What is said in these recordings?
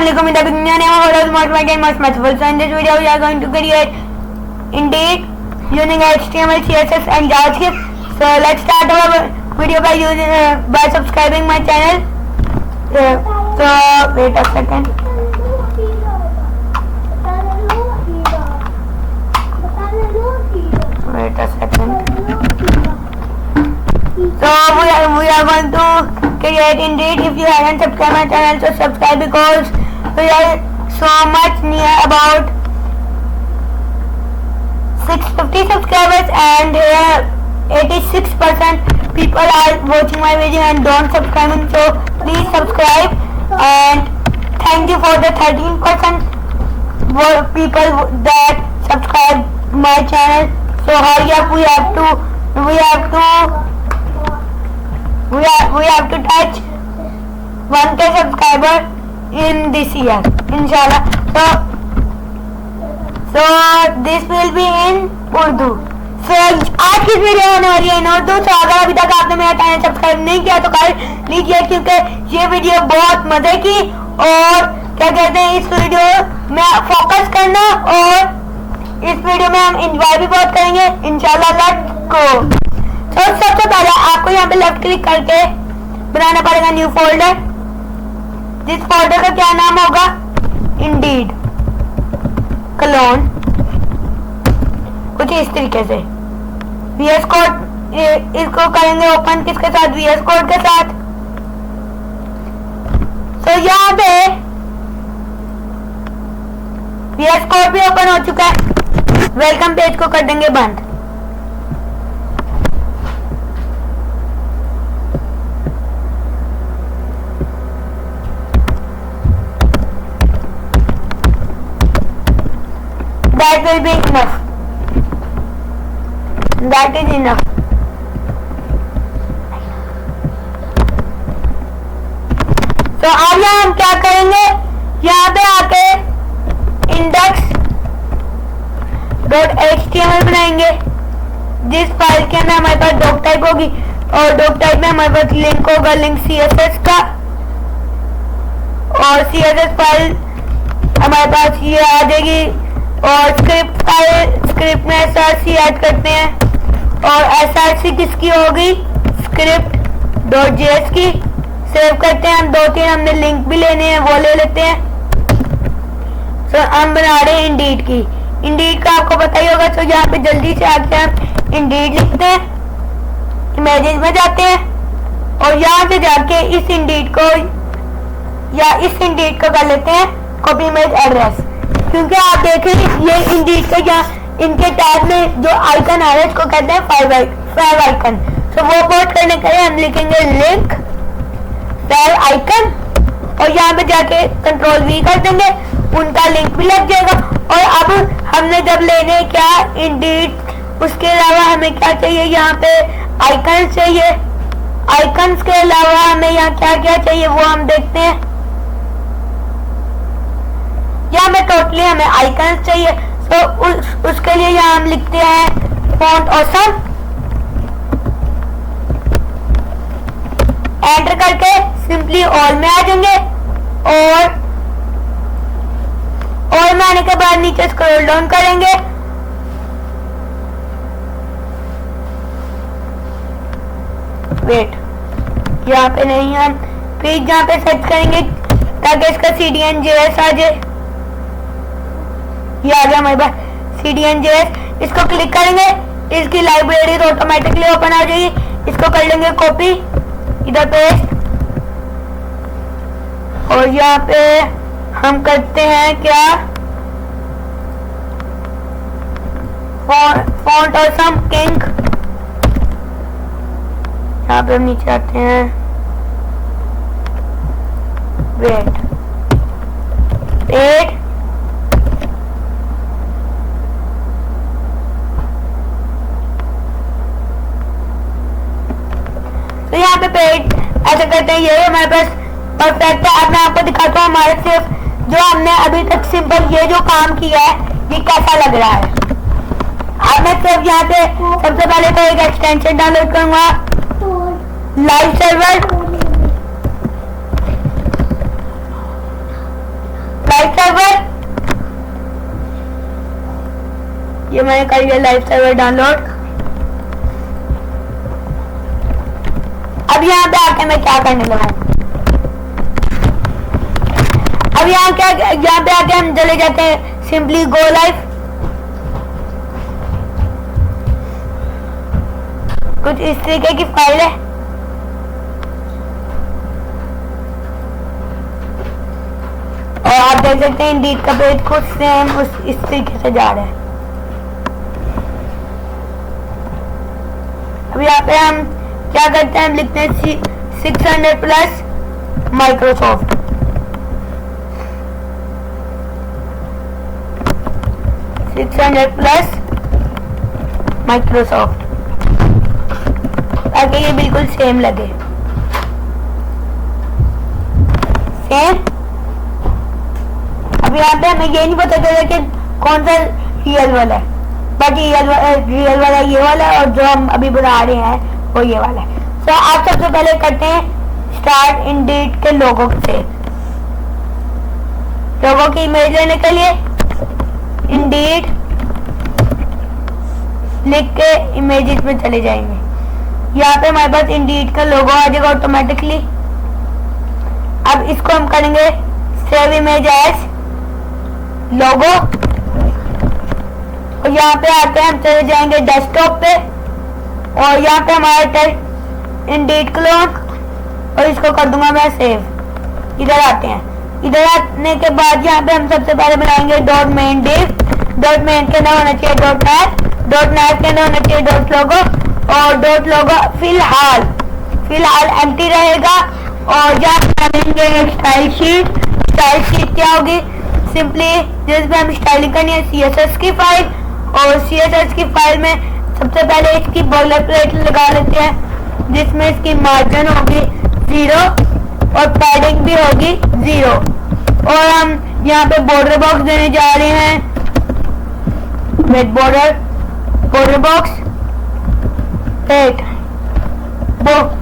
Assalamualaikum. In the beginning, I am most and most merciful. So in this video, we are going to create Indeed using HTML, CSS, and JavaScript. So let's start our video by subscribing my channel. So wait a second. So we are going to create Indeed. If you haven't subscribed my channel, so subscribe because we are so much near about 650 subscribers, and 86% people are watching my video and don't subscribe. So please subscribe, and thank you for the 13% people that subscribe my channel. So hurry up, we have to touch 1K subscriber in this year, inshallah. So this will be in Urdu. So आज की video होने वाली है इन उर्दू. तो अगर अभी तक आपने मेरा चैनल सब्सक्राइब नहीं किया तो कर लीजिए, क्योंकि ये वीडियो बहुत मजे की और क्या कहते हैं, इस वीडियो में फोकस करना और इस वीडियो में हम एंजॉय भी बहुत करेंगे इंशाल्लाह. Let's go. तो सबसे पहले आपको यहाँ पे लेफ्ट क्लिक करके बनाना पड़ेगा न्यू फोल्डर. जिस फोल्डर का क्या नाम होगा, इंडीड क्लोन, कुछ इस तरीके से. VS कोड इसको करेंगे ओपन किसके साथ, VS कोड के साथ. तो यहाँ पे VS कोड भी ओपन हो चुका है. वेलकम पेज को कर देंगे बंद. That will be enough. That is enough. तो अब यहाँ हम क्या करेंगे, यहाँ पे आके index.html बनाएंगे. जिस फाइल के अंदर हमारे पास डॉक टाइप होगी और डॉक टाइप में हमारे पास लिंक होगा, लिंक CSS का, और CSS फाइल हमारे पास ये आ जाएगी. और स्क्रिप्ट में SRC ऐड करते हैं और SRC किसकी होगी, script.js की. सेव करते हैं. हम 2-3 हमने लिंक भी लेने हैं, वो ले लेते हैं. तो हम बना रहे हैं इंडीड की. इंडीड का आपको पता ही होगा. तो यहाँ पे जल्दी से आके हम इंडीड लिखते हैं, इमेजेस में जाते हैं और यहाँ से जाके इस इंडीड को कर लेते हैं कॉपी इमेज एड्रेस. क्योंकि आप देखें ये इंडीड के यहाँ इनके टैब में जो आइकन आ रहा है इसको कहते हैं फाइव आइकन. तो वो पोर्ट करने के लिए हम लिखेंगे लिंक फाइव आइकन और यहाँ पे जाके Ctrl+V कर देंगे. उनका लिंक भी लग जाएगा. और अब हमने जब लेने क्या इंडीड, उसके अलावा हमें क्या चाहिए, यहाँ पे आइकन चाहिए. आइकन्स के अलावा हमें यहाँ क्या क्या चाहिए वो हम देखते हैं. यहाँ में टोटली हमें आइकन्स चाहिए. तो उसके लिए यहाँ हम लिखते हैं फॉन्ट ऑसम. एंटर करके सिंपली ऑल में आ जाएंगे और ऑल में आने के बाद नीचे स्क्रॉल डाउन करेंगे. वेट, यहाँ पे नहीं, हम फिर यहाँ पे सर्च करेंगे ताकि इसका CDN.js आ जाए. ये आ गया हमारे पास CDN.js. इसको क्लिक करेंगे, इसकी लाइब्रेरी ऑटोमेटिकली ओपन आ जाएगी. इसको कर लेंगे कॉपी, इधर पेस्ट, और यहाँ पे हम करते हैं क्या, फॉन्ट ऑसम किंग. यहाँ पे हम नीचे आते हैं. वेट, पेड, तो यहाँ पे पेड ऐसे करते हैं. ये हमारे पास परफेक्ट है. अब मैं आपको दिखाता हूँ हमारे सिर्फ जो हमने अभी तक सिंपल ये जो काम किया है ये कैसा लग रहा है. अब मैं सिर्फ यहाँ पे सबसे पहले तो एक एक्सटेंशन डाउनलोड करूंगा, लाइव सर्वर. ये मैंने कर लिया लाइव सर्वर डाउनलोड। अब यहाँ पे आके मैं क्या करने लगा, अब यहाँ पे आके हम चले जाते हैं सिंपली गो लाइव। कुछ इस तरीके की फाइल है। और आप देख सकते हैं इंडीड का पेज खुद सेम इस तरीके से जा रहा है। अब यहाँ पे हम क्या करते हैं, हम लिखते हैं 600 प्लस माइक्रोसॉफ्ट। प्लस माइक्रोसॉफ्ट, ताकि ये बिल्कुल सेम लगे। सेम। अब यहाँ पे हमें ये नहीं पता चला कि कौन सा रियल वाला है, बाकी रियल वाला ये वाला है और जो हम अभी बना रहे हैं वो ये वाला है। तो आप सबसे पहले करते हैं स्टार्ट इंडीड के लोगो से। लोगो की इमेज लेने के लिए इंडीड लिख के इमेजेस में चले जाएंगे। यहाँ पे हमारे पास इंडीड का लोगो आ जाएगा ऑटोमेटिकली। अब इसको हम करेंगे सेव इमेज एज लोगो, और यहाँ पे आते हैं हम चले जाएंगे डेस्कटॉप पे, और यहाँ पे हमारा इंडीड क्लोन, और इसको कर दूंगा मैं सेव। इधर आते हैं, इधर आने के बाद यहाँ पे हम सबसे पहले बनाएंगे dot main div. Dot main के अंदर होना चाहिए डॉट नैव, डॉट नैव के अंदर होना चाहिए डॉट लोगो, और डॉट लोगो फिलहाल एम्प्टी रहेगा। और यहाँ बनाएंगे स्टाइल शीट। स्टाइल शीट क्या होगी, सिंपली जिसमें हम स्टाइलिंग करनी है CSS की फाइल, और CSS की फाइल में सबसे पहले इसकी बॉर्डर प्लेट लगा लेते हैं, जिसमें इसकी मार्जिन होगी 0 और पैडिंग भी होगी 0। और हम यहाँ पे बॉर्डर बॉक्स देने जा रहे हैं, with border box pet box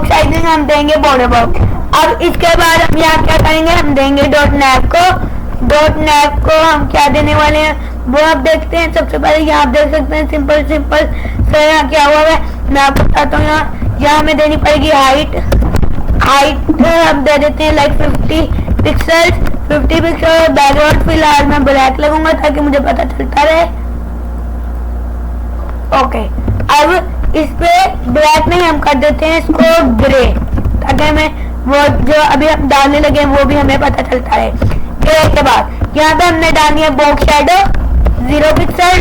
sizing हम देंगे बॉर्डर बॉक्स। अब इसके बाद हम यहाँ क्या करेंगे, हम देंगे डॉट नैव को हम क्या देने वाले हैं वो आप देखते हैं। सबसे पहले यहाँ आप देख सकते हैं सिंपल से यहाँ क्या हुआ है मैं आपको बताता हूँ। यहाँ हमें देनी पड़ेगी हाइट हम दे देते हैं लाइक 50 पिक्सल। बैकग्राउंड फिलहाल मैं ब्लैक लगूंगा ताकि मुझे पता चलता रहे। ओके, अब इस पे ब्लैक नहीं हम कर देते हैं इसको ग्रे, ताकि हमें वो जो अभी हम डालने लगे वो भी हमें पता चलता है। ग्रे के बाद यहाँ पे हमने डालनी है box shadow 0 pixel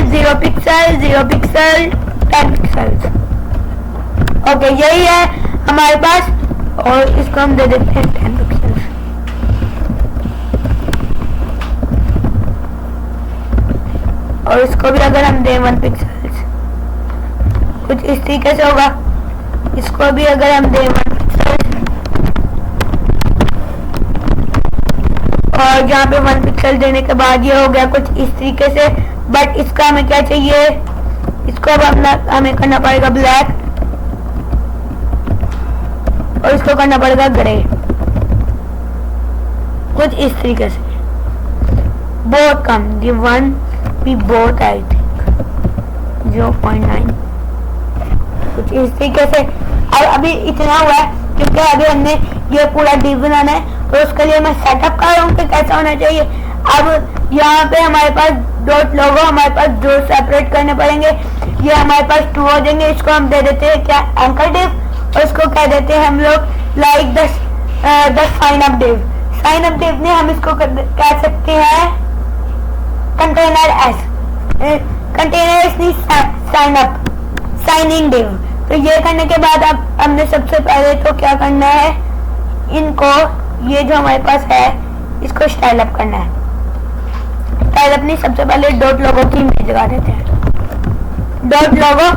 10 pixel. Okay, यही है हमारे पास, और इसको हम दे देते हैं 10 पिक्सल। और इसको भी अगर हम दें 1 पिक्सल, कुछ इस तरीके से होगा। इसको भी अगर हम दें 1 पिक्सल, और यहाँ पे 1 पिक्सल देने के बाद ये हो गया कुछ इस तरीके से। बट इसका हमें क्या चाहिए, इसको अब हमें करना पड़ेगा ब्लैक, और इसको करना पड़ेगा ग्रे, कुछ इस तरीके से। बहुत कम, ये 1 भी बहुत आई थिंक 0.9, कुछ इस तरीके से। और अभी इतना हुआ है क्योंकि अभी हमने ये पूरा डिव बनाना है, तो उसके लिए मैं सेटअप कर रहा हूँ कि कैसा होना चाहिए। अब यहाँ पे हमारे पास डॉट लोगो, हमारे पास दो सेपरेट करने पड़ेंगे। ये हमारे पास 2 हो जाएंगे। इसको हम दे देते हैं क्या, एंकर डिव, और इसको कह देते हैं हम लोग like the sign up div. Sign up div ने हम इसको कह सकते हैं container sign up signing div. तो ये करने के बाद अब हमने सबसे पहले तो क्या करना है, इनको ये जो हमारे पास है इसको स्टाइल अप करना है। स्टाइल अप नहीं, सबसे पहले डॉट लोगो की इमेज लगा देते हैं। डॉट लोगो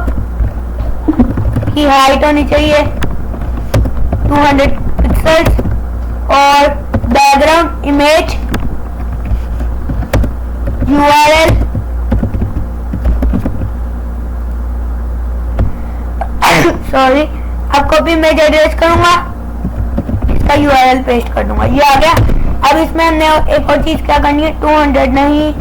की हाइट होनी चाहिए 200 पिक्सेल्स, और बैकग्राउंड इमेज URL सॉरी, अब कॉपी इमेज एड्रेस करूंगा, इसका URL पेस्ट कर दूंगा। ये आ गया। अब इसमें हमने एक और चीज क्या करनी है, 200 नहीं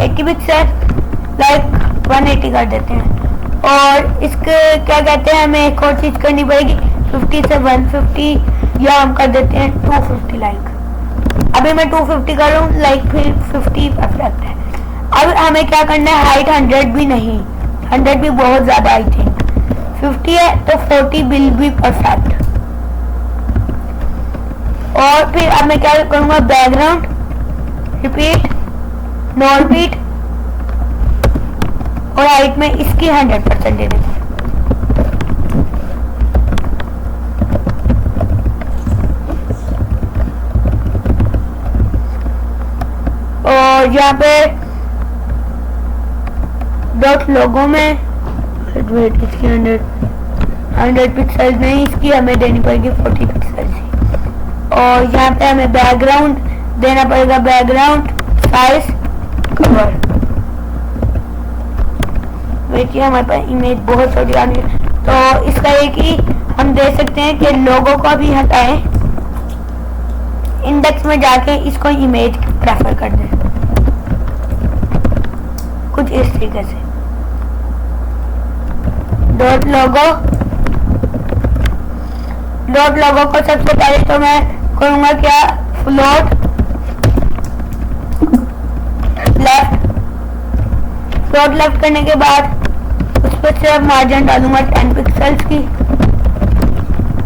80 पिक्सल, लाइक 180 कर देते हैं। और इसके क्या कहते हैं, हमें एक और चीज करनी पड़ेगी, 50 से 150 या हम कर देते हैं 250। लाइक अभी मैं 250 कर रहा हूँ, लाइक फिर 50 परफेक्ट है। अब हमें क्या करना है, हाइट 100 भी नहीं, 100 भी बहुत ज्यादा, आई थिंक 50 है तो 40 विल भी परफेक्ट। और फिर अब मैं क्या करूंगा, बैकग्राउंड रिपीट, नो रिपीट, और हाइट में इसकी 100% दे देते हैं। और यहाँ पे डॉट लोगो में वेट इसकी 100 पिक्सल नहीं, इसकी हमें देनी पड़ेगी 40 पिक्सल की। और यहाँ पे हमें बैकग्राउंड देना पड़ेगा, बैकग्राउंड साइज कवर। देखिए हमारे पास इमेज बहुत छोटी आ रही है, तो इसका एक ही हम दे सकते हैं कि लोगो को भी हटाएं, इंडेक्स में जाके इसको इमेज प्रेफर कर दें, कुछ इस तरीके से। डॉट लोगो को सबसे पहले तो मैं करूंगा क्या, फ्लोट लेफ्ट करने के बाद उस पर सिर्फ मार्जिन डालूंगा 10 पिक्सल्स की,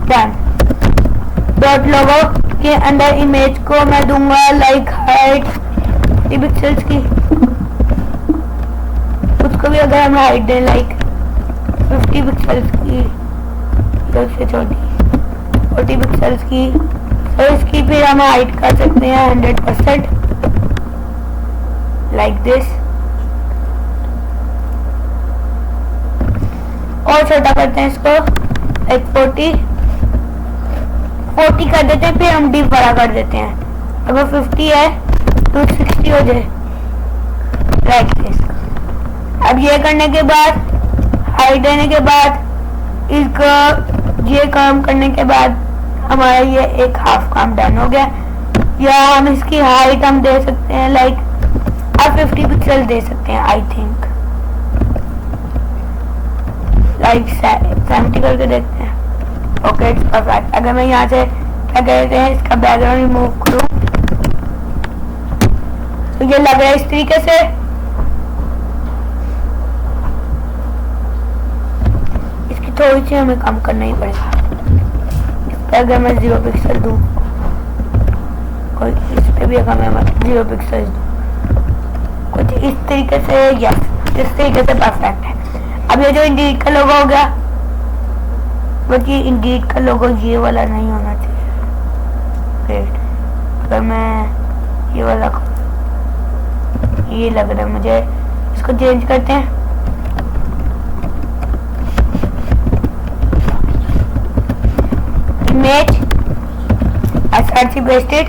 10। डॉट लोगो के अंदर इमेज को मैं दूंगा लाइक हाइट 50 पिक्सल्स की, उसको भी अगर हम हाइट दें लाइक 50 पिक्सल्स की, तो उससे छोटी 40 पिक्सल्स की, तो इसकी फिर हम हाइट कर सकते हैं 100% लाइक दिस। और छोटा करते हैं इसको लाइक 40 कर देते हैं, फिर हम डीप बड़ा कर देते हैं। अगर 50 है तो 60 हो जाए लाइक दिस। अब ये करने के बाद, हाइट देने के बाद, इसको ये काम करने के बाद हमारा ये एक हाफ काम डन हो गया। या हम इसकी हाइट हम दे सकते हैं लाइक आप 50 पिक्सल दे सकते हैं, आई थिंक लाइक 70 करके देखते हैं। Okay it's perfect. अगर मैं यहाँ से क्या कहते हैं, इसका बैकग्राउंड रिमूव करूँ तो ये लग रहा है इस तरीके से। इसकी थोड़ी सी हमें कम करना ही पड़ेगा। अगर मैं 0 पिक्सल दूं, कोई इस पे भी अगर मैं 0 पिक्सल दूं, कुछ इस तरीके से, यस इस तरीके से परफेक्ट है। अब ये जो इंडीड का लोगो हो गया, बल्कि इंडीड का लोगो ये वाला नहीं होना चाहिए। वेट, अगर मैं ये वाला, ये लग रहा है मुझे, इसको चेंज करते हैं। इमेज एसआरसी पेस्टेड,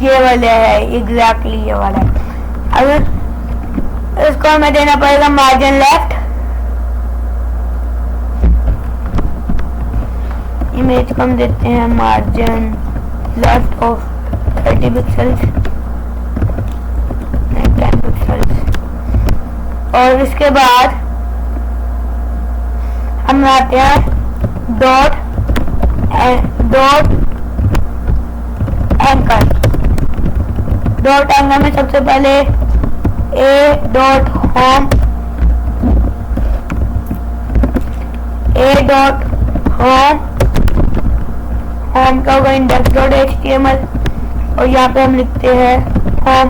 ये वाला है, एग्जैक्टली ये वाला है। अब इसको हमें देना पड़ेगा मार्जिन लेफ्ट, इमेज को हम देते हैं margin left of 30 pixels, 10 pixels. और इसके बाद हम आते हैं डॉट एंकर। डॉट एंकर में सबसे पहले ए डॉट होम, होम का होगा इंडेक्स डॉट HTML, और यहाँ पे हम लिखते हैं home,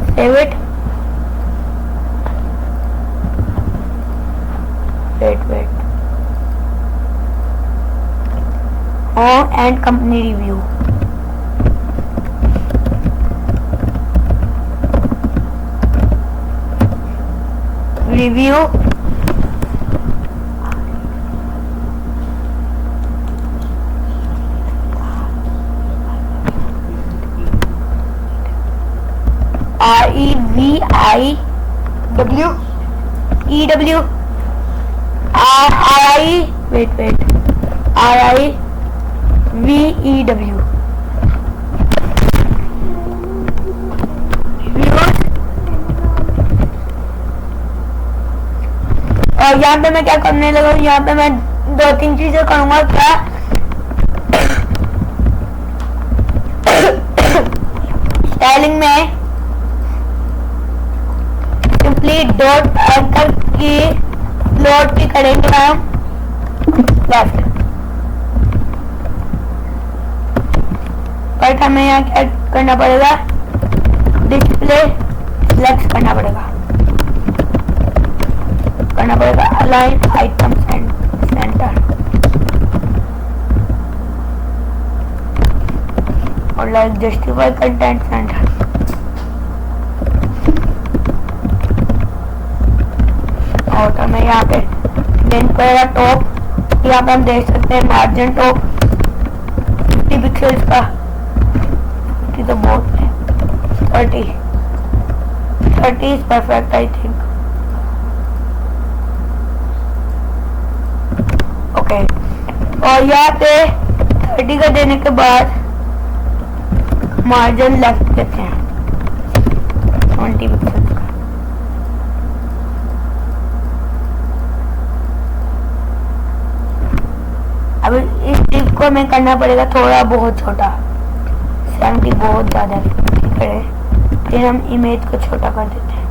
save it. Wait home and company review। review RIVEW और यहाँ पे मैं क्या करने लगा हूँ, यहाँ पे मैं 2-3 चीजें करूँगा। क्या स्टाइलिंग में सिंपली डॉट एंकर की लोड की करेंगे हम लेफ्ट। बट हमें यहाँ क्या करना पड़ेगा, डिस्प्ले सिलेक्ट करना पड़ेगा अलाइन आइटम सेंटर और लाइक जस्टिफाई कंटेंट सेंटर। और तो हमें यहाँ पे देना पड़ेगा टॉप। यहाँ पे हम देख सकते हैं मार्जिन टॉप 50 पिक्सल्स का, तो बहुत है 30 is perfect I think. Okay, और यहाँ पे 30 का देने के बाद मार्जिन लेफ्ट देते हैं 20 पिक्सल का। अब इस टिप को हमें करना पड़ेगा थोड़ा बहुत छोटा, 70 बहुत ज्यादा है। फिर हम इमेज को छोटा कर देते हैं,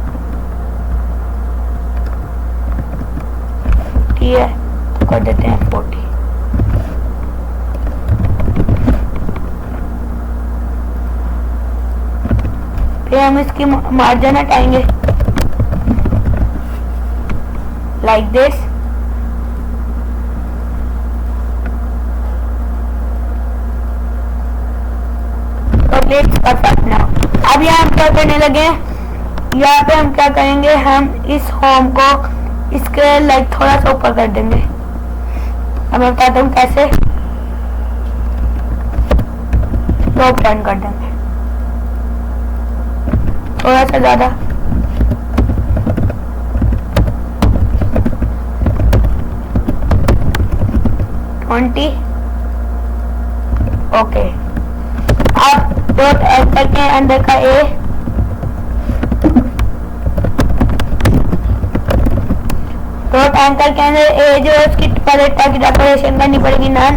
ठीक है, तो कर देते हैं 40। फिर हम इसकी मार्जिन हटाएंगे लाइक दिस। अब यहाँ हम क्या करने लगे, यहाँ पे हम क्या करेंगे, हम इस होम को इसके लाइक थोड़ा सा ऊपर कर देंगे। अब मैं बताता हूँ कैसे, टॉप 10 कर देंगे थोड़ा सा ज्यादा। ओके, अब डॉट एंटर के अंदर का ए, डॉट एंकर के अंदर ए जो है उसकी पैलेट की डेकोरेशन करनी पड़ेगी नन।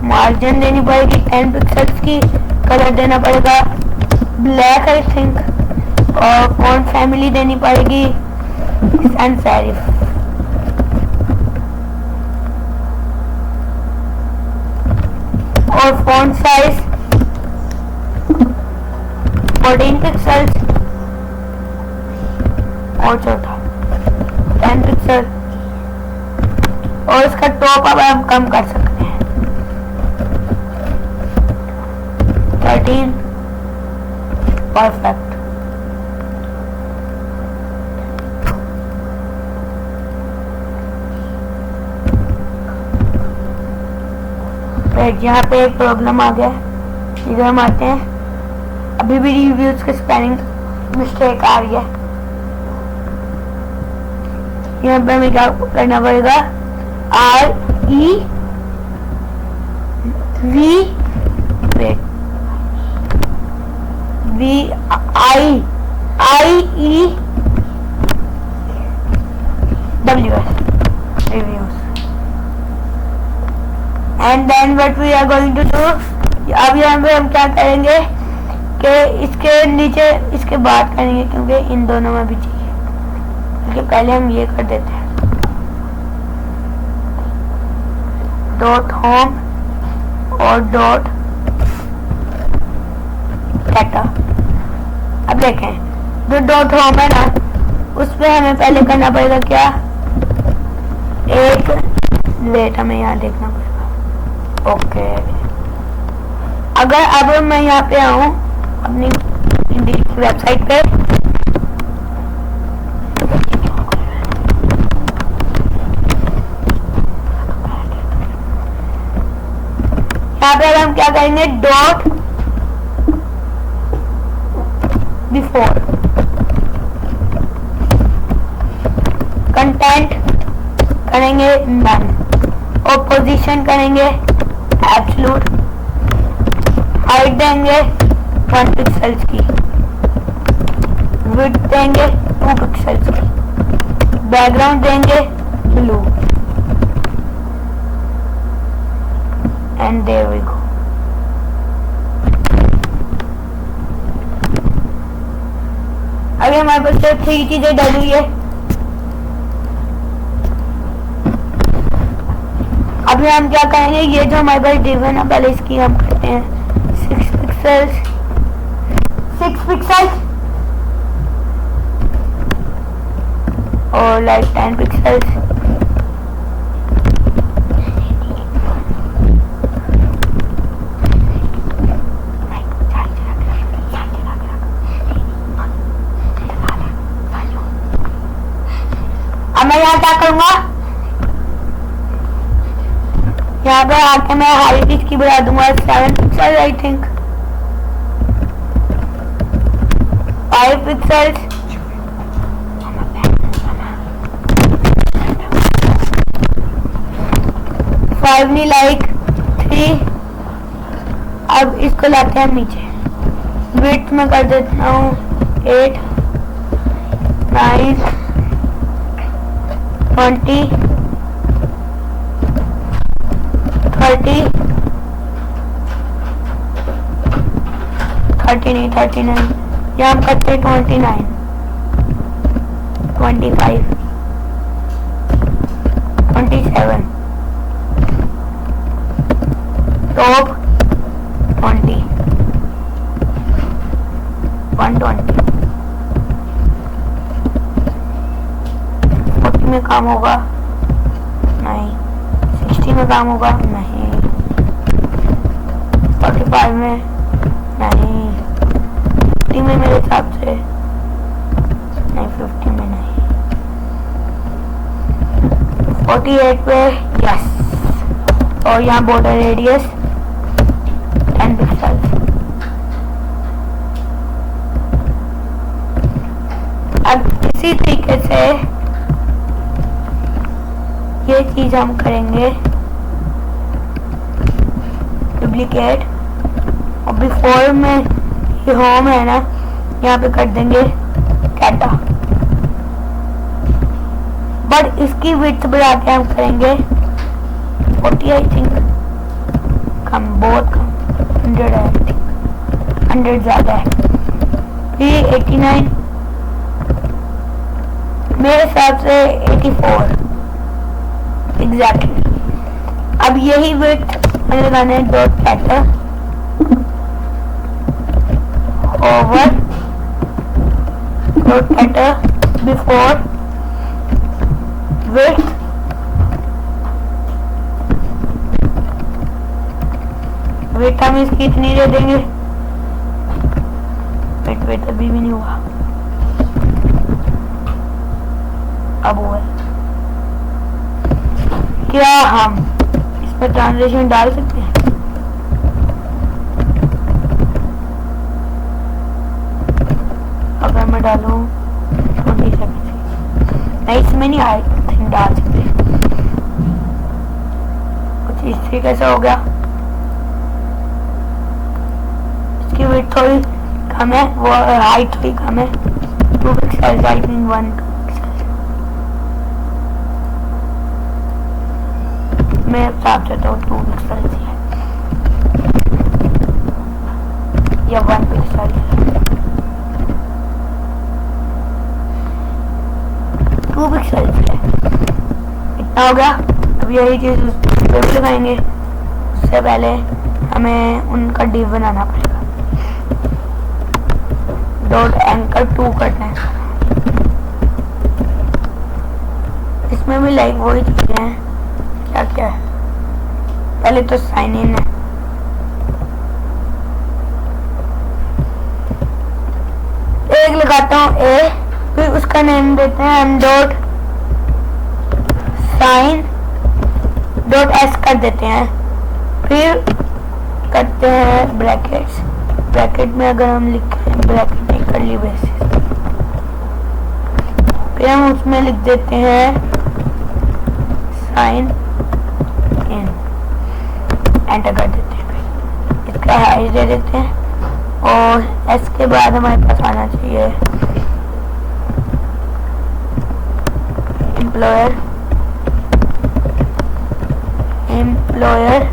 मार्जिन देनी पड़ेगी 10 पिक्सल्स की, कलर देना पड़ेगा ब्लैक आई थिंक, और फॉन्ट फैमिली देनी पड़ेगी सैंस सेरिफ। और फॉन्ट साइज 14 पिक्सल्स और छोटा 10 पिक्सल। और इसका टॉप अब हम कम कर सकते हैं 13, परफेक्ट। यहाँ पे एक प्रॉब्लम आ गया, इधर हम आते हैं, अभी भी रिव्यूज के स्पेलिंग मिस्टेक आ रही है। यहाँ पे हमें क्या करना पड़ेगा, REV reviews and then what we are going to do, अब यहाँ पे हम क्या करेंगे कि इसके नीचे इसके बाद करेंगे, क्योंकि इन दोनों में भी चाहिए, क्योंकि पहले हम ये कर देते हैं डॉट होम और डॉट डाटा। अब देखें जो डॉट होम है ना, उसमें हमें पहले करना पड़ेगा क्या, एक लेट हमें यहाँ देखना पड़ेगा। ओके, अगर अब मैं यहाँ पे आऊँ अपनी इंडीड की वेबसाइट पे, यहाँ पे हम क्या करेंगे, डॉट बिफोर कंटेंट करेंगे नन, और पोजीशन करेंगे एब्सोल्यूट, हाइट देंगे 1 पिक्सल्स की, विड्थ देंगे 2 पिक्सल्स की। बैकग्राउंड देंगे blue and there we go. अभी हमारे पास सिर्फ 3 चीजें डली हुई है। अभी हम क्या करेंगे, ये जो हमारे पास डिव है ना, पहले इसकी हम करते हैं 6 पिक्सल्स और लाइक 10 पिक्सल्स। अब मैं यहाँ क्या करूँगा, यहाँ पे आके मैं हाइट इसकी बढ़ा दूंगा 7 pixel, I think 5 pixels. Five नहीं, लाइक 3। अब इसको लाते हैं नीचे, विड्थ में कर देता हूँ 8, 9, 20, 30, 30 नहीं 39, यहाँ हम करते हैं 29, 25, 27, टॉप 20, 120। 40 में काम होगा नहीं, 60 में काम होगा नहीं, 45 में नहीं, 50 में मेरे हिसाब से नहीं, 50 में नहीं, 48 पे यस। और यहाँ बॉर्डर रेडियस 10 पिक्सल। अब इसी तरीके से ये चीज हम करेंगे डुप्लीकेट, और बिफोर में ये होम है ना, यहाँ पे कर देंगे कैटा, बट इसकी विड्थ बढ़ा के हम करेंगे 40, आई थिंक कम, बहुत कम, 100 है, 100 ज्यादा है। फिर 89, मेरे हिसाब से 84 एग्जैक्टली। अब यही विड्थ मैंने लगाना है dot cater over dot cater before width wait, हम इसकी इतनी दे देंगे। वेट अभी भी नहीं हुआ, अब हुआ। क्या हम इसमें ट्रांसलेशन डाल सकते हैं? अगर मैं डालूं 20 सेकंड, नहीं इसमें नहीं आई थिंक डाल सकते। कुछ इस तरीके से हो गया। इसकी वेट थोड़ी कम है, वो हाइट थोड़ी कम है, 2 पिक्सल, आई थिंक 1 पिक्सल। मैं हिसाब से तो 2 पिक्सल ही है या 1 पिक्सल है, 2 पिक्सल है। इतना हो गया। अब यही चीज उस पे भी लगाएंगे। उससे पहले हमें उनका डिव बनाना पड़ेगा। डॉट एंकर 2 करना है। इसमें भी लाइक वही चीजें हैं। क्या क्या है, पहले तो साइन इन है। एक लगाता हूँ ए, फिर उसका नेम देते हैं M dot sign dot S कर देते हैं। फिर करते हैं ब्रैकेट्स। ब्रैकेट में अगर हम लिखें ब्रैकेट नहीं करली ब्रेसेस, फिर हम उसमें लिख देते हैं साइन इन, एंटर कर देते हैं। इसका हाइट दे देते हैं और एस के बाद हमारे पास आना चाहिए एम्प्लॉयर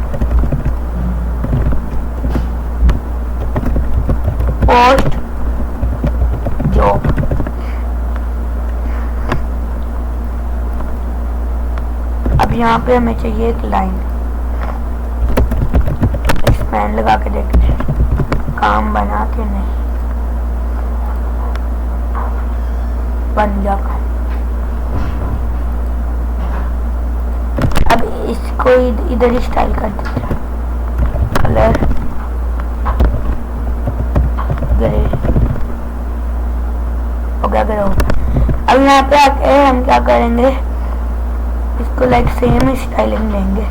पोस्ट जॉब। अब यहाँ पे हमें चाहिए एक लाइन, एक्सपेंड लगा के देखते हैं काम बना के। नहीं बन जाएगा। अब इसको इधर ही स्टाइल कर देते हैं, कलर ग्रे हो गया, ग्रे हो गया। अब यहाँ पे आके हम क्या करेंगे, इसको लाइक सेम स्टाइलिंग देंगे।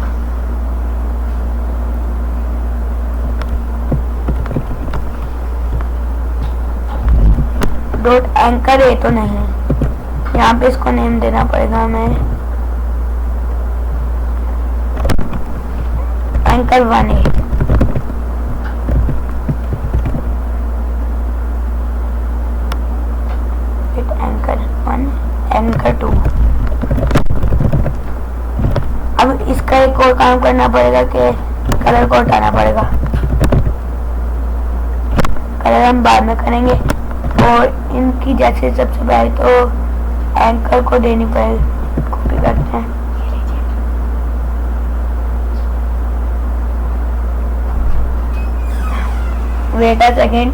डॉट एंकर है तो नहीं, यहाँ पे इसको नेम देना पड़ेगा हमें, एंकर 1 है। Anchor 1, anchor 2। अब इसका एक और काम करना पड़ेगा कि कलर को हटाना पड़ेगा। कलर हम बाद में करेंगे। और इनकी जैसे सबसे पहले तो एंकर को देनी पड़ेगी, कॉपी करते हैं। Wait a second.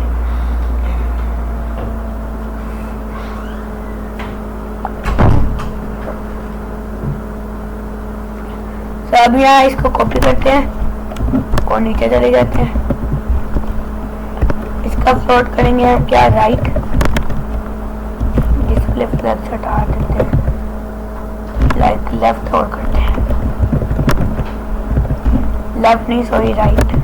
तो अब यहाँ इसको कॉपी करते हैं और नीचे चले जाते हैं। इसका फ्लोट करेंगे हम क्या, राइट। डिस्प्ले फ्लैग हटा देते हैं, लाइक लेफ्ट और करते हैं, लेफ्ट नहीं sorry right.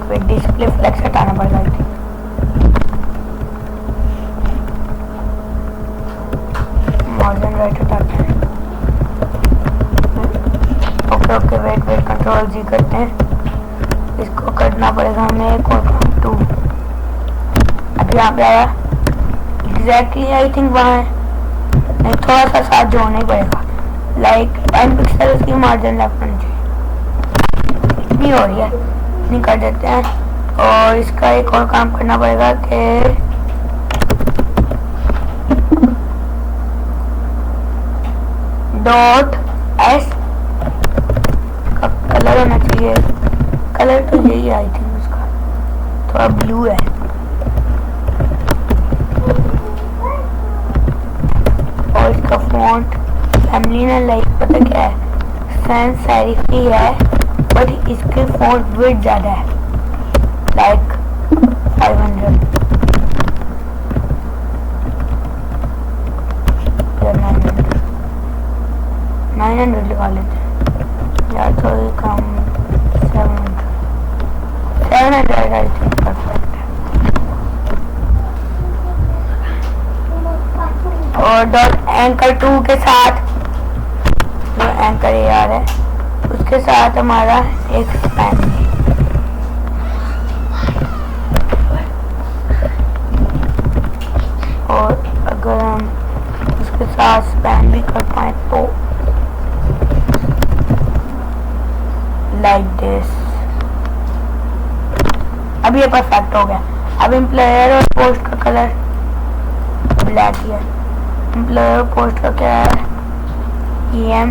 Wait display flex हटाना पड़ेगा। मॉडर्न राइट हटाते हैं। ओके वेट कंट्रोल जी करते हैं। इसको करना पड़ेगा हमें एक और 2। अब यहाँ पे आया एग्जैक्टली आई थिंक वहाँ है, नहीं थोड़ा सा साथ जोड़ना ही पड़ेगा। लाइक 10 पिक्सल उसकी मार्जिन लेफ्ट होनी चाहिए, इतनी हो रही है, नहीं कर देते हैं। और इसका एक और काम करना पड़ेगा कि डॉट एस का कलर होना चाहिए। कलर तो यही आई थिंक, उसका थोड़ा ब्लू है। और इसका फॉन्ट फैमिली ने लाइक पता क्या है, सैंस सेरिफ ही है, बट इसके फॉन्ट विड्थ ज़्यादा है, लाइक 500 या 900 लगा लेते हैं यार, थोड़ी कम 700 आई थिंक परफेक्ट है। और डॉट एंकर 2 के साथ जो एंकर AR है उसके साथ हमारा एक स्पैन है। और अगर हम उसके साथ स्पैन भी कर पाए तो लाइक दिस। अब ये परफेक्ट हो गया। अब एम्प्लॉयर और पोस्ट का कलर ब्लैक ही है। एम्प्लॉयर और पोस्ट का क्या है, em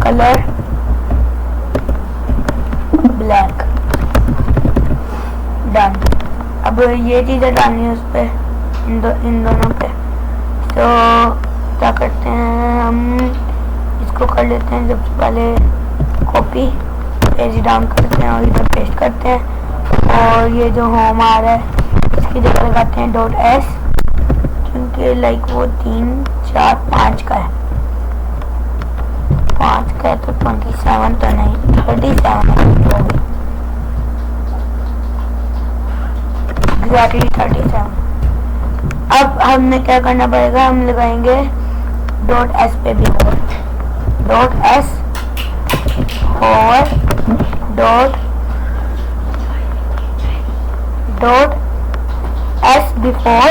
कलर ब्लैक, डन। अब ये चीज़ें डालनी है उस पर, इन दोनों पे। तो क्या करते हैं, हम इसको कर लेते हैं सबसे पहले कॉपी, पेज डाउन करते हैं और इधर पेस्ट करते हैं। और ये जो होम आ रहा है इसकी जगह लगाते हैं डॉट एस, क्योंकि लाइक वो 3, 4, 5 का है। 5 का है तो 27 तो नहीं, 37 है, एग्जैक्टली 37। अब हमने क्या करना पड़ेगा, हम लगाएंगे डॉट एस पे भी डॉट एस और डॉट एस बिफोर,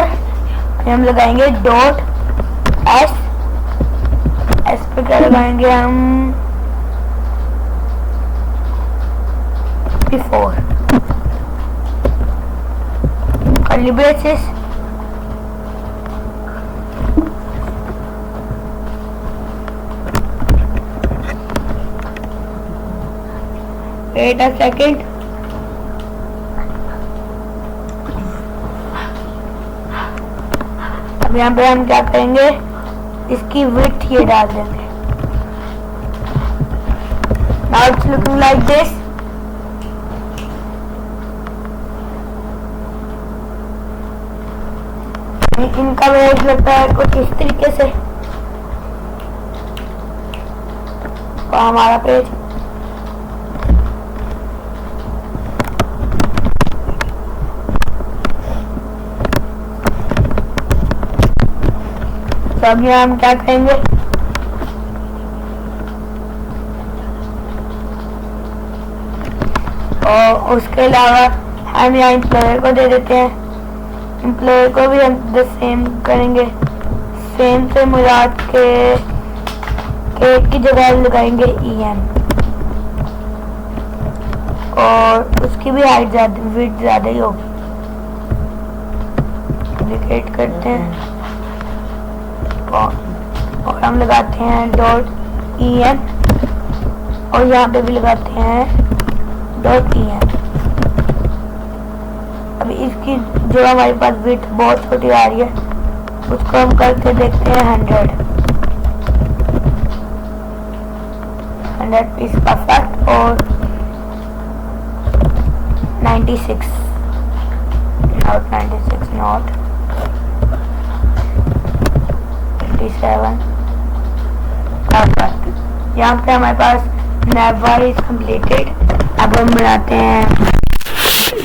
फिर हम लगाएंगे डॉट एस पे क्या लगाएंगे हम, before curly braces. Wait a second. अब यहाँ पे हम क्या करेंगे, इसकी विड्थ ये डाल देंगे। Now it's looking like this. इनका वेट लगता है कुछ इस तरीके से। और हमारा पेज तो अब यहाँ हम क्या करेंगे, और उसके अलावा हम यहाँ एम्प्लॉयर को दे देते हैं। एम्प्लॉयर को भी हम द सेम करेंगे, सेम से मुराद के की जगह लगाएंगे EN, और उसकी भी हाइट ज्यादा, विड्थ ज्यादा ही होगी। डुप्लीकेट करते हैं और हम लगाते हैं डॉट EN, और यहाँ पे भी लगाते हैं डॉट EN। अभी इसकी जो हमारे पास विड्थ बहुत छोटी आ रही है, उसको हम करके देखते हैं 100 इज परफेक्ट, और 96 नॉट 57 परफेक्ट। यहाँ पे हमारे पास नेवर इज कंप्लीटेड। अब हम बनाते हैं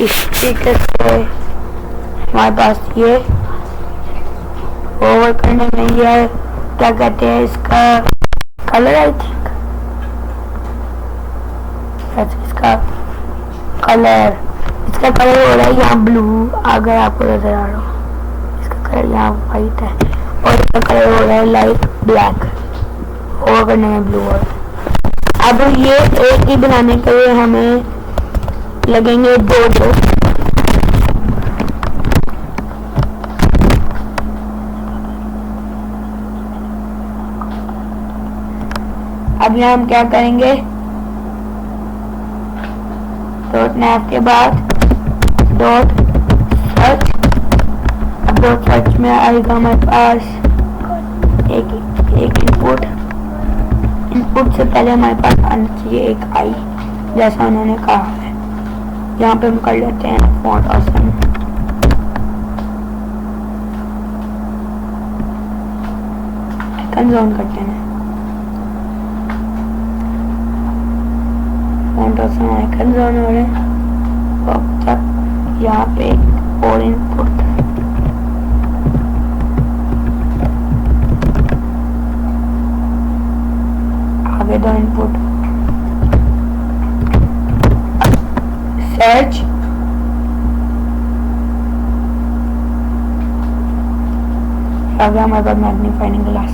इस तरीके से, हमारे पास ये ओवर करने में ये क्या कहते हैं, इसका कलर, आई थिंक इसका कलर हो रहा है यहाँ ब्लू, अगर आपको नजर आ रहा हो। इसका कलर यहाँ वाइट है और इसका कलर हो रहा है लाइट ब्लैक, ओवर करने में ब्लू हो रहा है। अब ये एक ही बनाने के लिए हमें लगेंगे दो। अब यहाँ हम क्या करेंगे, डॉट नैव के बाद डॉट सर्च। अब डॉट सर्च में आएगा हमारे पास एक इनपुट से पहले हमारे पास आना चाहिए एक आई, जैसा उन्होंने कहा है। यहाँ पे हम कर लेते हैं फॉन्ट ऑसम, आइकन जोन करते हैं, फॉन्ट ऑसम आइकन जोन हो रहे हैं। अब तक यहाँ पे और इनपुट, आगे दो इनपुट, सर्च, आगे हमारे पास मैग्नीफाइंग ग्लास,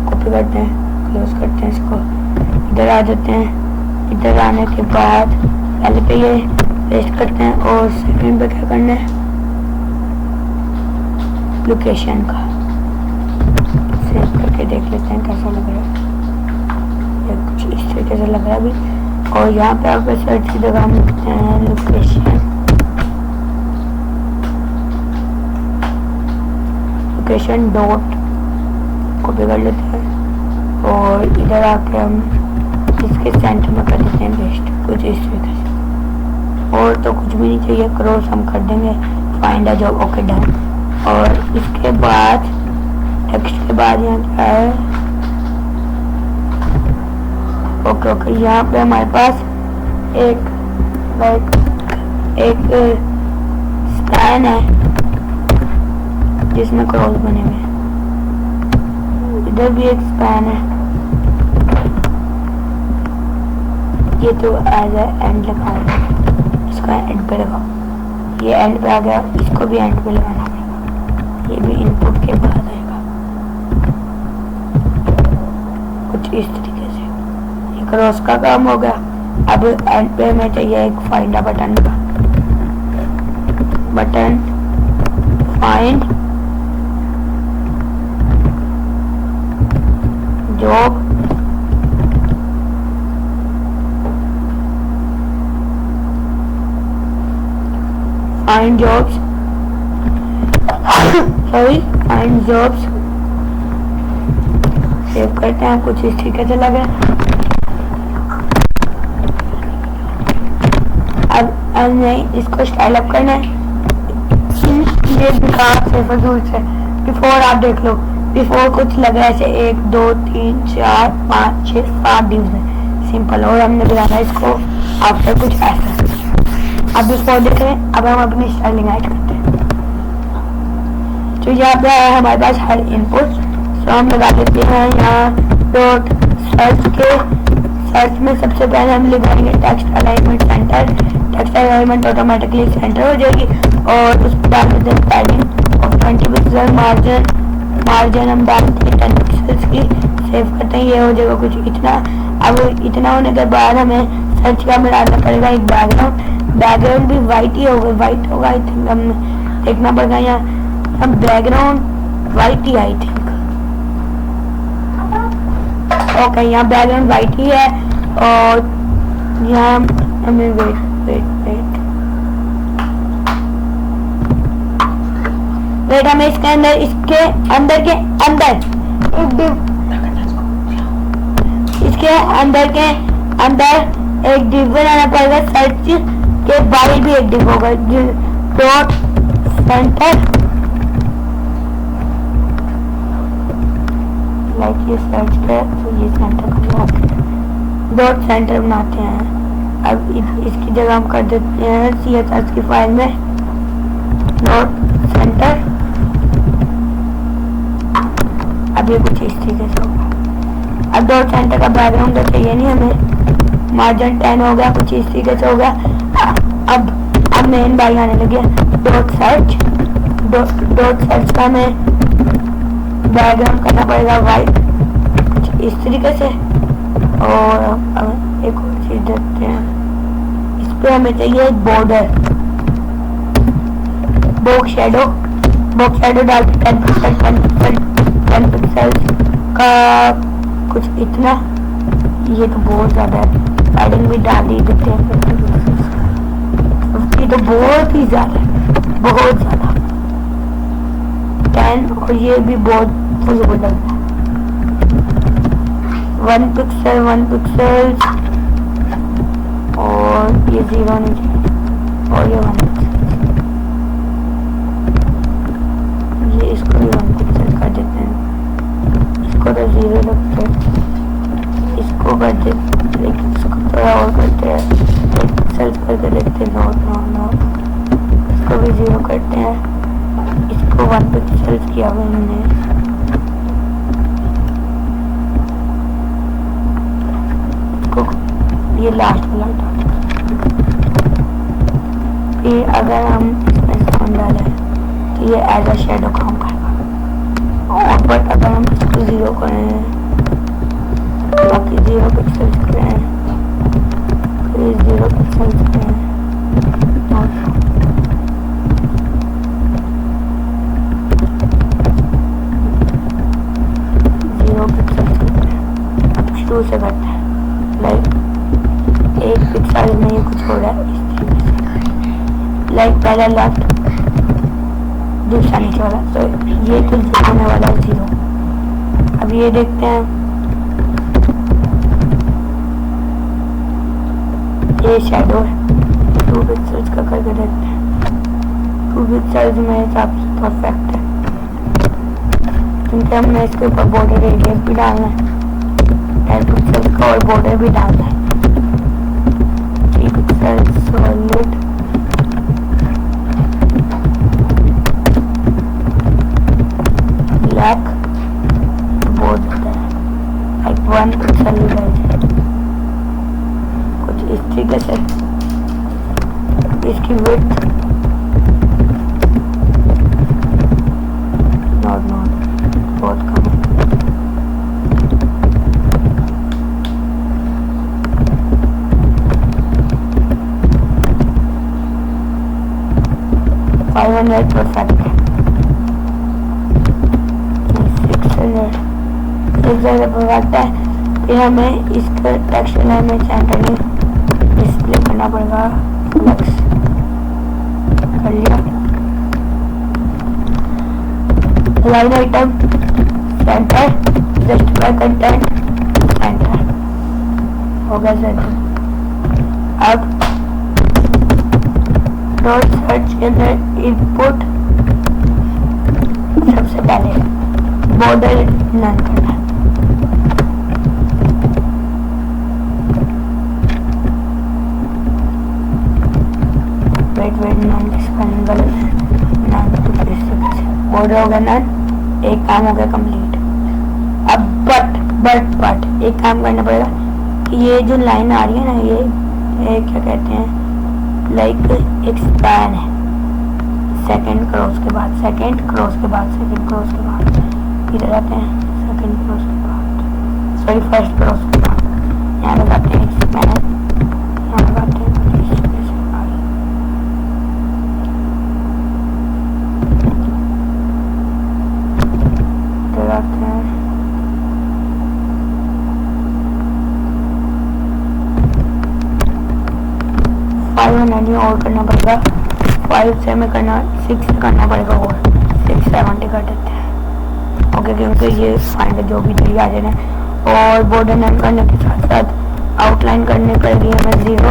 कॉपी करते हैं, क्लोज करते हैं इसको, इधर आ जाते हैं। इधर आने के बाद पहले पे ये पेस्ट करते हैं और सेकंड पे क्या करना है, लोकेशन का सेव करके देख लेते हैं कैसा लग रहा है। ये कुछ इस तरीके से लग रहा है अभी। और यहाँ पे आप सर्च की जगह हम लिखते हैं लोकेशन डॉट, कॉपी कर लेते हैं और इधर आके हम इसके सेंटर में कर देते हैं पेस्ट, कुछ इस तरीके से। और तो कुछ भी नहीं चाहिए, क्रॉस हम कर देंगे, find a job, okay done. और इसके बाद टेक्स्ट के बाद यहाँ क्या है, ओके यहाँ पे हमारे पास एक स्पैन है, जिसमें क्रॉस बने हुए हैं। इधर भी एक स्पैन है, ये तो एज ए एंड लगा है, इसका एंड पे लगाओ। ये एंड पे आ गया, इसको भी एंड पे लगाना पड़ेगा। ये भी इनपुट के बाद आएगा कुछ इस तरीके से। ये क्रॉस का काम हो गया। अब एंड पे हमें चाहिए एक फाइंड अ बटन का button, find job, find jobs, sorry find jobs. Save करते हैं, कुछ इस तरीके से लगे। अब हमें इसको स्टाइल अप करना है। ये विकास से फजूल से बिफोर आप देख लो, बिफोर कुछ लग रहा है ऐसे 1 2 3 4 5 6 7 डिवीजन सिंपल, और हमने बनाना इसको आफ्टर कुछ ऐसा। अब बिफोर देख रहे हैं। अब हम अपनी स्टाइलिंग ऐड करते हैं। तो यहाँ पे है हमारे पास हर इनपुट, तो हम लगा देते हैं यहाँ डॉट सर्च के। सर्च में सबसे पहले हम लगाएंगे text alignment centre. Text alignment automatically centre हो जाएगी, और उस पर डाल देते हैं पैडिंग और 20 पिक्सल। मार्जिन हम डालते हैं 10 पिक्सल्स की। सेव करते हैं, ये हो जाएगा कुछ इतना। अब इतना होने के बाद हमें सर्च का में डालना पड़ेगा एक बैकग्राउंड भी वाइट ही होगा, वाइट होगा आई थिंक। हम देखना पड़ेगा यहाँ, हम background white he I think. Okay, यहाँ बैकग्राउंड वाइट ही है, और यहाँ हमें वेट हमें इसके अंदर इसके अंदर एक डिव बनाना पड़ेगा। सर्च के बाहर भी एक डिव होगा, डॉट सेंटर। लाइक ये सर्च पे, तो ये सेंटर का ब्लॉक है, डॉट सेंटर बनाते हैं। अब इसकी जगह हम कर देते हैं CSS की फाइल में डॉट सेंटर। अब ये कुछ इस तरीके से होगा। अब डॉट सेंटर का बैकग्राउंड तो चाहिए नहीं हमें। मार्जिन 10 हो गया, कुछ इस तरीके से हो गया। अब मेन बाई आने लगे। डॉट सर्च का हमें बैकग्राउंड करना पड़ेगा वाइट, कुछ इस तरीके से। और अब एक और चीज देखते हैं, इस पे हमें चाहिए बॉर्डर, बॉक्स शेडो डाल 10 पिक्सल का कुछ इतना। ये तो बहुत ज्यादा है, पैडिंग भी डाल ही देते हैं, ये तो बहुत ही ज्यादा है, बहुत ज्यादा 10। और ये भी बहुत फजूल लग रहा है। 1 पिक्सल और ये 0 नहीं चाहिए, और ये 1 पिक्सल, ये इसको भी 1 पिक्सल कर देते हैं। इसको तो 0 रखते हैं, इसको कर देते, लेकिन इसको थोड़ा और करते हैं, 1 पिक्सल करके देखते हैं। नो, इसको भी 0 करते हैं, इसको 1 पिक्सल किया हुआ हमने। ये लास्ट वाला फिर अगर हम इसमें साउंड डालें तो ये एज अ शेडो काम करेगा। और बट अगर हम इसको 0 करें, बाकी 0 पिक्सल्स करें, फिर 0 पिक्सल्स करें, 0 पिक्सल्स करते हैं। अब शुरू से करते हैं, लाइक 1 पिक्सल में ये कुछ हो रहा है इस तरीके से। लाइक पहला लेफ्ट, दूसरा नीचे वाला, तो ये कुछ होने वाला है 0। अब ये देखते हैं, ये शैडो है, 2 पिक्सल्स का करके देखते हैं। 2 पिक्सल्स मेरे हिसाब से परफेक्ट है, क्योंकि हमने इसके ऊपर बॉर्डर रेडियस भी डालना है, 10 पिक्सल्स का और बॉर्डर भी डालना है। 3 पिक्सल सॉलिड, से परफेक्ट है। फिर हमें इसका टेक्सचर लाइन में सेंटर डिस्प्ले करना पड़ेगा। लक्स कर लिया। Line item centre, justify content centre हो गया सेंटर। अब डॉट सर्च के अंदर इनपुट सबसे पहले बॉर्डर नन करना है। वेट नन स्पेलिंग गलत है। नन बॉर्डर हो गया नन। एक काम हो गया कंप्लीट। अब बट एक काम करना पड़ेगा कि ये जो लाइन आ रही है ना, ये क्या कहते हैं, लाइक एक स्पैन है। सेकंड क्रॉस के बाद सेकंड क्रॉस के बाद सेकंड क्रॉस के बाद इधर आते हैं। सेकंड क्रॉस के बाद सॉरी फर्स्ट क्रॉस के बाद यहाँ लगाते हैं एक स्पैन, यहाँ लगाते हैं और करना पड़ेगा। 5 से हमें करना 6 करना पड़ेगा और 670 कर देते हैं। ओके, क्योंकि ये फाइंड जो भी चाहिए आ जाना। और बॉर्डर नन करने के साथ साथ आउटलाइन करनी पड़ेगी हमें 0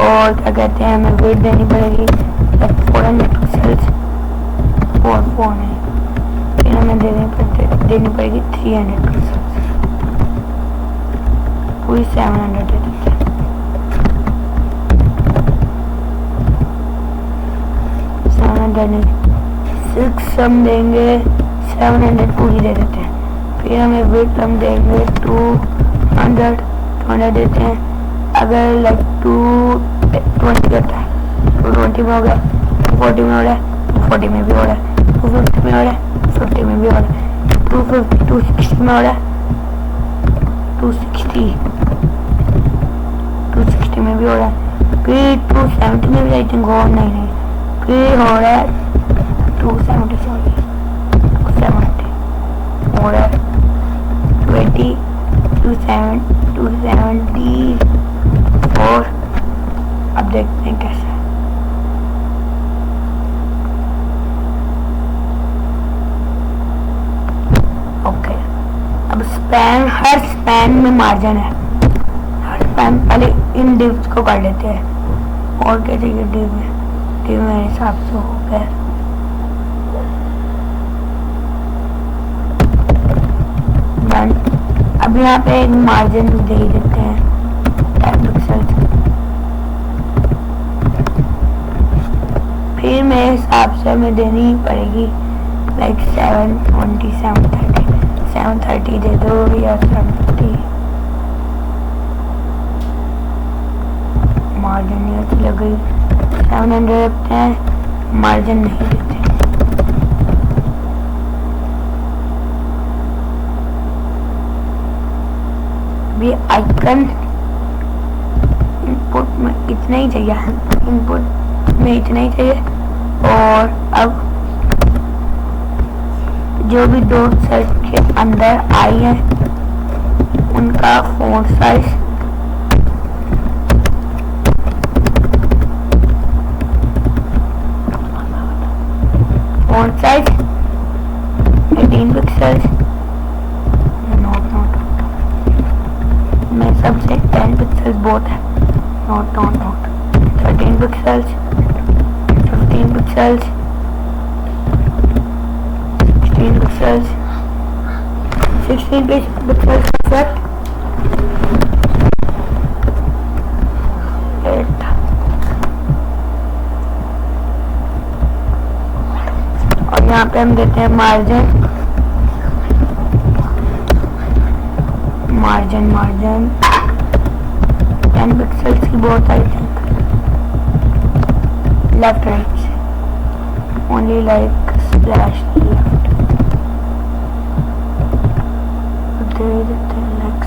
और क्या कहते हैं हमें वेट देनी पड़ेगी 400 पिक्सल्स और 4 नहीं, फिर हमें देनी पड़ेगी 300 पिक्सल्स, पूरी 700 दे देते हैं। 6 हम देंगे 700 पूरी दे देते हैं। फिर हमें वेट हम देंगे 200 देते हैं। अगर लाइक 220 करता है 220 में हो गया, 240 में हो रहा है, 240 में भी हो रहा है, 250 में हो रहा है, 50 में भी हो रहा है, 250 260 में हो रहा है, 260 में भी हो रहा है, फिर 270 में भी आई थिंक हो नहीं फिर हो रहा है 270 हो रहा है 274। अब देखते हैं कैसा है। ओके, अब स्पैन, हर स्पैन में मार्जिन है। हर स्पैन पहले इन डिव्स को कर लेते हैं। और क्या चाहिए डिव में? डिव मेरे हिसाब से हो गया। अब यहाँ पे एक मार्जिन दे देते हैं 10 पिक्सल। फिर मेरे हिसाब से हमें देनी पड़ेगी लाइक 720 730 दे दो या 750। मार्जिन नहीं अच्छी लग गई, 700 रखते हैं, मार्जिन नहीं देते। भी आइकन इनपुट में इतना ही चाहिए, इनपुट में इतना ही चाहिए। और अब जो भी दो सेट के अंदर आई है उनका font size font size 18 pixels. मैं सबसे 10 पिक्सल्स बहुत है। Note 13 pixels, 15 pixels, 16 pixels, 16 pixels perfect. 8 और यहाँ पे हम देते हैं मार्जिन 10 पिक्सल्स की बहुत I think. Left right only like slash left दे देते हैं लाइक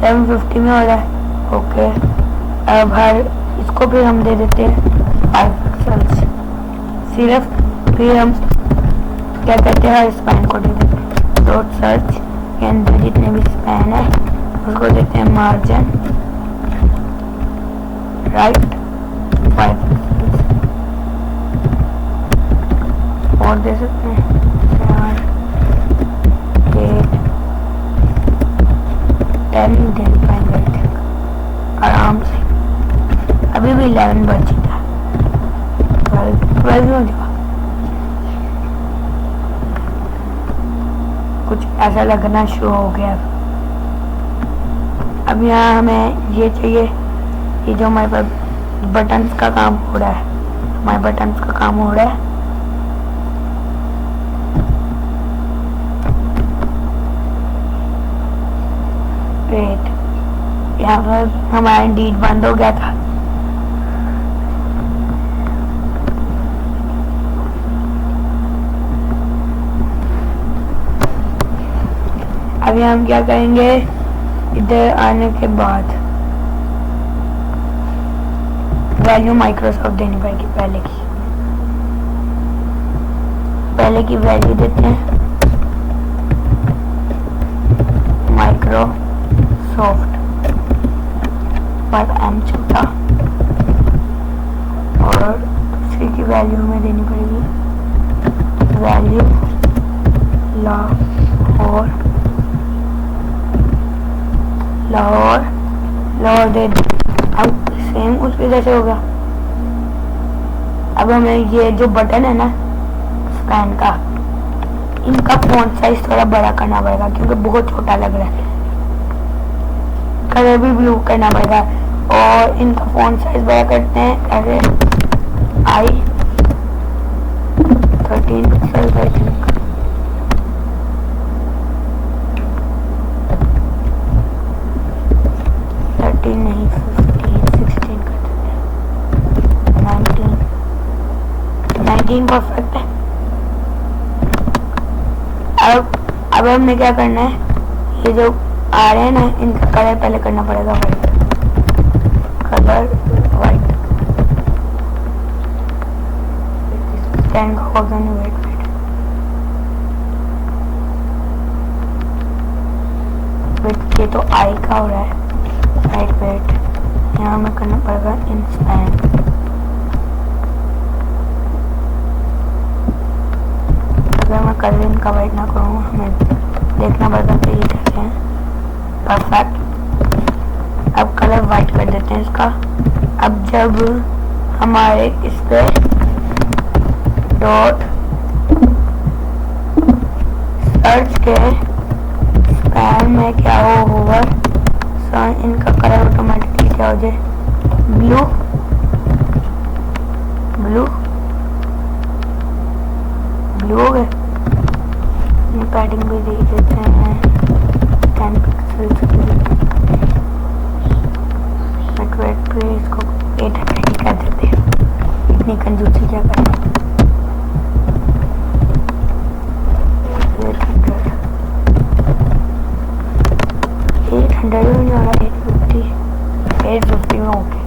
750 में हो रहा है। ओके, अब हर इसको भी हम दे देते हैं 5 पिक्सल्स। सिर्फ फिर हम क्या कहते हैं स्पैन को दे देते हैं डॉट सर्च के अंदर जितने भी स्पैन है उसको देते हैं मार्जिन राइट 5 पिक्सल्स और दे सकते हैं 8 10 दे पाएंगे आराम से। अभी भी 11 बच चुका है, 12 हो जाएगा। कुछ ऐसा लगना शुरू हो गया। अब यहाँ हमें ये चाहिए, ये जो हमारे पास बटन्स का काम हो रहा है, हमारे बटन्स का काम हो रहा है। वेट, यहाँ पर हमारा इंडीड बंद हो गया था। अभी हम क्या करेंगे, इधर आने के बाद वैल्यू माइक्रोसॉफ्ट देनी पड़ेगी। पहले की वैल्यू देते हैं माइक्रोसॉफ्ट पर एम छोटा, और दूसरी की वैल्यू हमें देनी पड़ेगी वैल्यू लाहौर दे। अब सेम उस पे जैसे होगा। अब हमें ये जो बटन है ना स्पैन का, इनका फॉन्ट साइज थोड़ा बड़ा करना पड़ेगा क्योंकि बहुत छोटा लग रहा है। कलर भी ब्लू करना पड़ेगा और इनका फॉन्ट साइज बड़ा करते हैं ऐसे I 13 पिक्सल 13 नहीं 15 16 कर देते हैं 19 परफेक्ट है। अब हमने क्या करना है, ये जो आ रहे हैं ना इनका कलर पहले करना पड़ेगा वाइट, कलर वाइट। वेट, ये तो आई का हो रहा है। वेट, यहाँ हमें करना पड़ेगा इन स्पैन। अगर मैं कलर इनका वाइट ना करूँ, हमें देखना पड़ेगा कि ये कैसे हैं। परफेक्ट। अब कलर वाइट कर देते हैं इसका। अब जब हमारे इस पे डॉट सर्च के स्पैन में क्या होगा, इनका कलर ऑटोमेटिकली क्या हो जाए, ब्लू हो गए। पैडिंग भी दे देते हैं 10 पिक्सल्स की। वेट पे इसको 800 ही कर देते हैं, इतनी कंजूसी क्या करें। 800 में हो रहा, 850 में हो गया।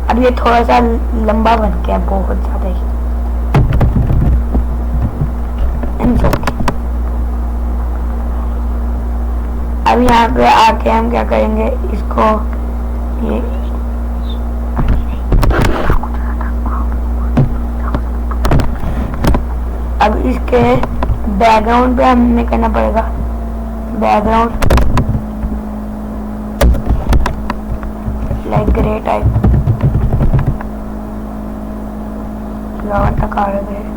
अब ये थोड़ा सा लंबा बन गया, बहुत ज्यादा ही। अब यहाँ पे आके हम क्या करेंगे, इसको ये अब इसके बैकग्राउंड पे हमें करना पड़ेगा बैकग्राउंड लाइक ग्रे टाइप तक आ रहे हैं।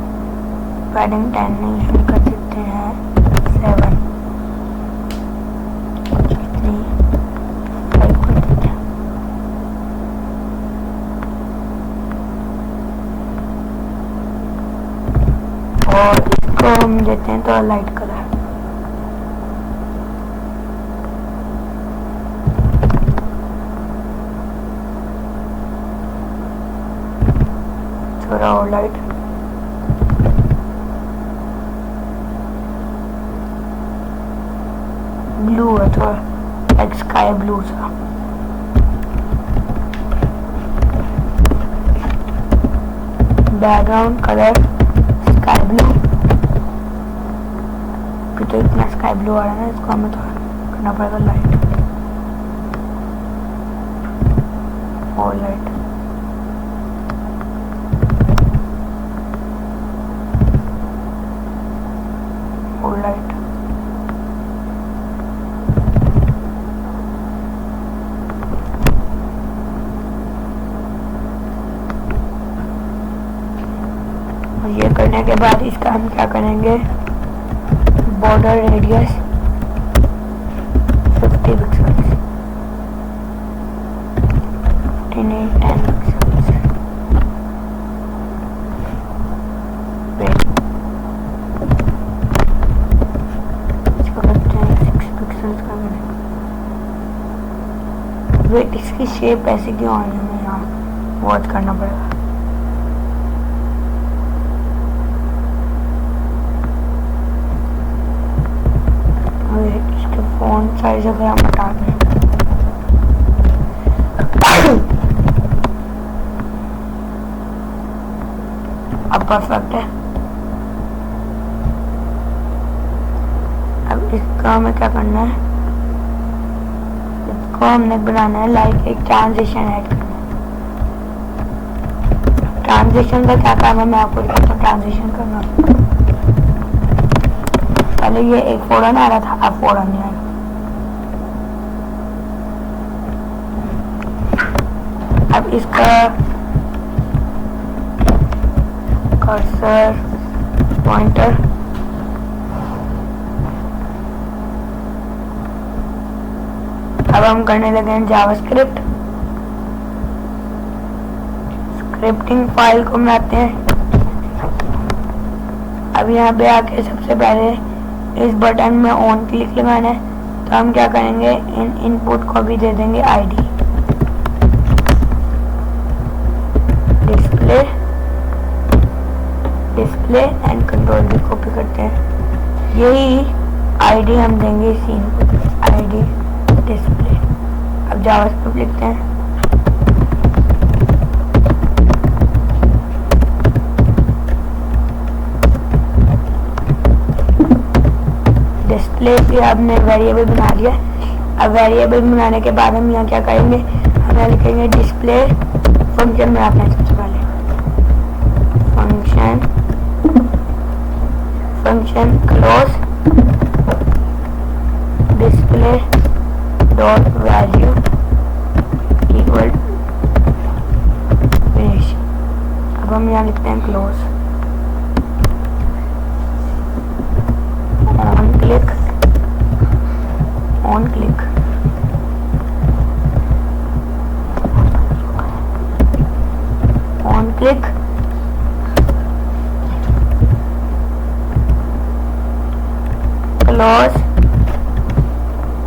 पैडिंग 10 नहीं हम कर सकते हैं 7 कितनी 5 कर देते हैं। और इसको हम देते हैं थोड़ा लाइट कलर। थोड़ा और लाइट ब्लू है, थोड़ा लाइक स्काई ब्लू सा। Background colour sky blue. तो इतना स्काई ब्लू आ रहा है, इसको हमें थोड़ा करना पड़ेगा लाइट और लाइट। और लाइट ये करने के बाद इसका हम क्या करेंगे, बॉर्डर रेडियस 50 पिक्सल्स, 10 पिक्सल्स। इसको करते हैं 6 पिक्सल्स का। वेट, इसकी शेप ऐसे क्यों आ रही है, हमें यहाँ वॉच करना पड़ेगा। इसके फ़ॉन्ट साइज अगर हम हटा दें, अब परफेक्ट है। अब इसका हमें क्या करना है, इसको हमने बनाना है लाइक एक ट्रांजिशन ऐड करना है। ट्रांजिशन का क्या काम है मैं आपको दिखाता हूँ। ट्रांजिशन करना, पहले ये एक फोड़न आ रहा था, अब फोड़न नहीं आ रहा। अब इसका कर्सर पॉइंटर अब हम करने लगे हैं जावास्क्रिप्ट। स्क्रिप्टिंग फाइल को बनाते हैं। अब यहाँ पे आके सबसे पहले इस बटन में ऑन क्लिक लगाना है, तो हम क्या करेंगे, इन इनपुट को भी दे देंगे आईडी। डिस्प्ले एंड कंट्रोल भी कॉपी करते हैं, यही आईडी हम देंगे इसी इनपुट आईडी डिस्प्ले। अब जावास्क्रिप्ट लिखते हैं, डिस्प्ले भी आपने वेरिएबल बना लिया। अब वेरिएबल बनाने के बाद हम यहाँ क्या करेंगे, हमें लिखेंगे डिस्प्ले फंक्शन बनाते हैं। सबसे पहले function close display dot value equal finish. अब हम यहाँ लिखते हैं क्लोज। ऑन क्लिक क्लोज,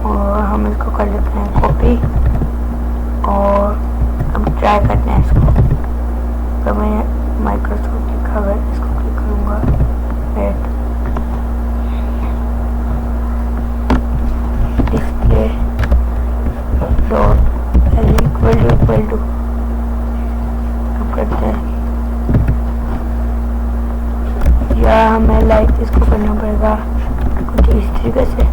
और हम इसको कर लेते हैं कॉपी, और अब ट्राई करते हैं इसको। तो मैं माइक्रोसॉफ्ट लिखा हुआ है, इसको क्लिक करूँगा, wait, display dot equal to अब करते हैं, या हमें लाइक इसको करना पड़ेगा कुछ इस तरीके से।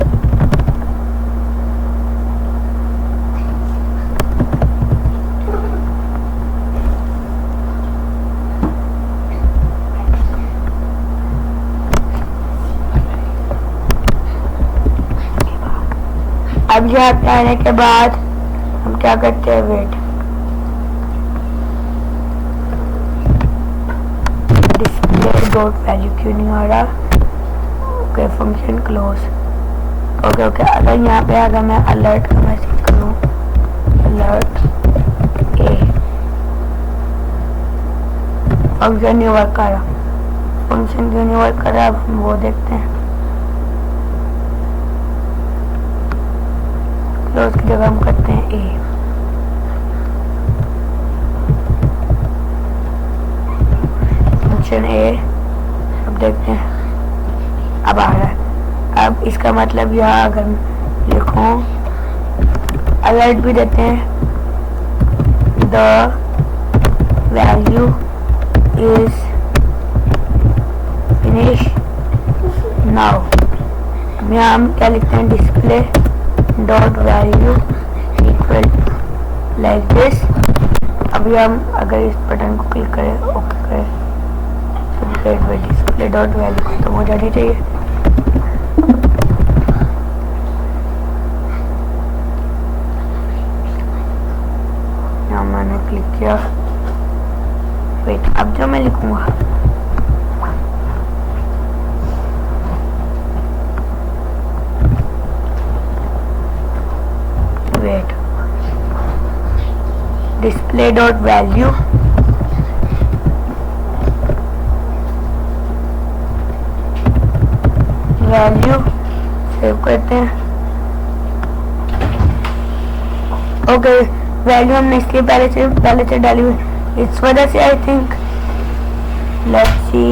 अब यहाँ पे आने के बाद हम क्या करते हैं, वेट, डिस्प्ले डॉट वैल्यू क्यों नहीं आ रहा, ओके, फंक्शन क्लोज, ओके। अगर यहाँ पे अगर मैं अलर्ट का मैसेज करूँ, अलर्ट ए, फंक्शन नहीं वर्क कर रहा। फंक्शन क्यों नहीं वर्क कर रहा, अब हम वो देखते हैं। क्लोज की जगह हम करते हैं ए। फंक्शन ए, अब देखते हैं, अब आ रहा है। अब इसका मतलब यहाँ अगर लिखो, अलर्ट भी देते हैं, the value is finish now. अब यहाँ हम क्या लिखते हैं, display dot value equal like this. अभी हम अगर इस बटन को क्लिक करें, ओके करें, तो डिस्प्ले डॉट वैल्यू खत्म हो जानी चाहिए। यहाँ मैंने क्लिक किया, वेट, अब जो मैं लिखूंगा wait, display dot value save करते हैं। ओके, वैल्यू हमने इसलिए पहले से डाली हुई, इस वजह से आई थिंक, लेट्स सी,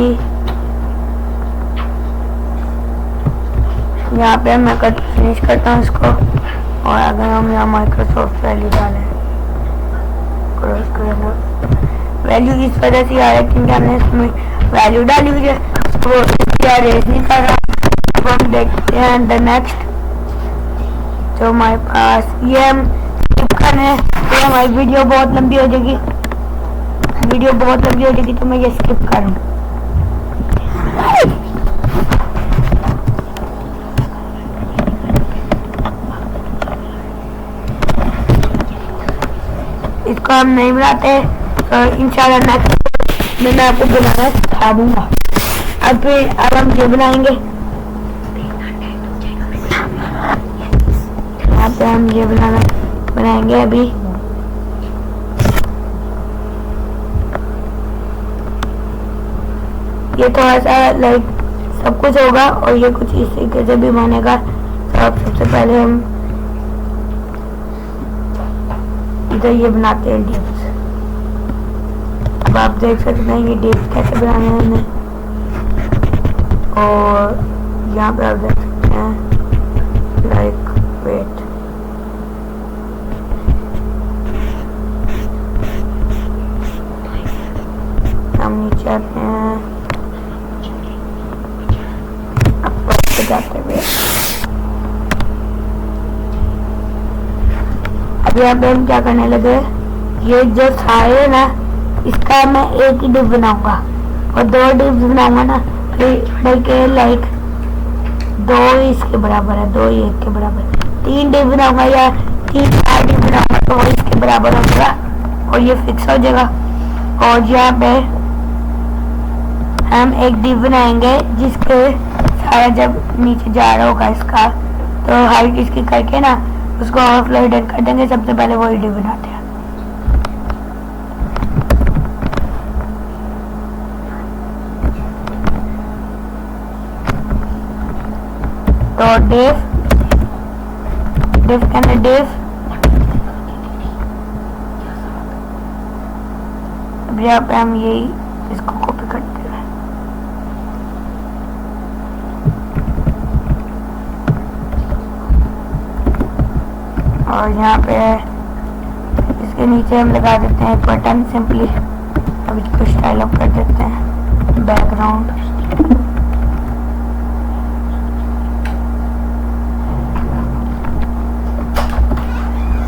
यहाँ पे मैं फिनिश करता हूँ इसको। और अगर हम यहाँ माइक्रोसॉफ्ट वैल्यू डालें, वैल्यू इस वजह से आ रहा है क्योंकि हमने इसमें वैल्यू डाली हुई है, तो रेज नहीं कर रहा। अब हम देखते हैं द नेक्स्ट, जो हमारे पास ये हम स्किप करने हैं, तो हमारी वीडियो बहुत लंबी हो जाएगी, तो मैं ये स्किप करूँ। इसको हम नहीं बनाते, तो इंशाल्लाह नेक्स्ट में मैं आपको बनाना सिखा दूंगा। अब हम ये बनाएंगे, यहाँ पे हम ये बनाएंगे अभी। ये थोड़ा सा लाइक सब कुछ होगा और ये कुछ इस तरीके से भी बनेगा। तो अब सबसे पहले हम इधर ये बनाते हैं डिप्स। अब आप देख सकते हैं ये डिप्स कैसे बनाने हैं हमें, और यहाँ पे आप देख सकते हैं लाइक वेट, हम नीचे आते हैं, अब जाते हुए अभी यहाँ पे हम क्या करने लगे, ये जो सारे ना, इसका मैं एक ही डिप बनाऊंगा और 2 डिप्स बनाऊंगा ना, फिर बल्कि लाइक 2 इसके बराबर है, 2 ही 1 के बराबर, 3 डिप बनाऊंगा या 3-4 डिप बनाऊंगा तो वो इसके बराबर हो जाएगा और ये फिक्स हो जाएगा। और यहाँ पे हम एक डिप बनाएंगे जिसके सारा जब नीचे जा रहा होगा इसका, तो हाइट इसकी करके ना उसको ओवरफ्लो हिडन कर देंगे। सबसे पहले वो वीडियो बनाते हैं। तो डिफ करना, डिफ अब यहाँ पे हम यही इसको कॉपी करते हैं, और यहाँ पे इसके नीचे हम लगा देते हैं बटन सिंपली। अब इसको स्टाइल अप कर देते हैं, बैकग्राउंड,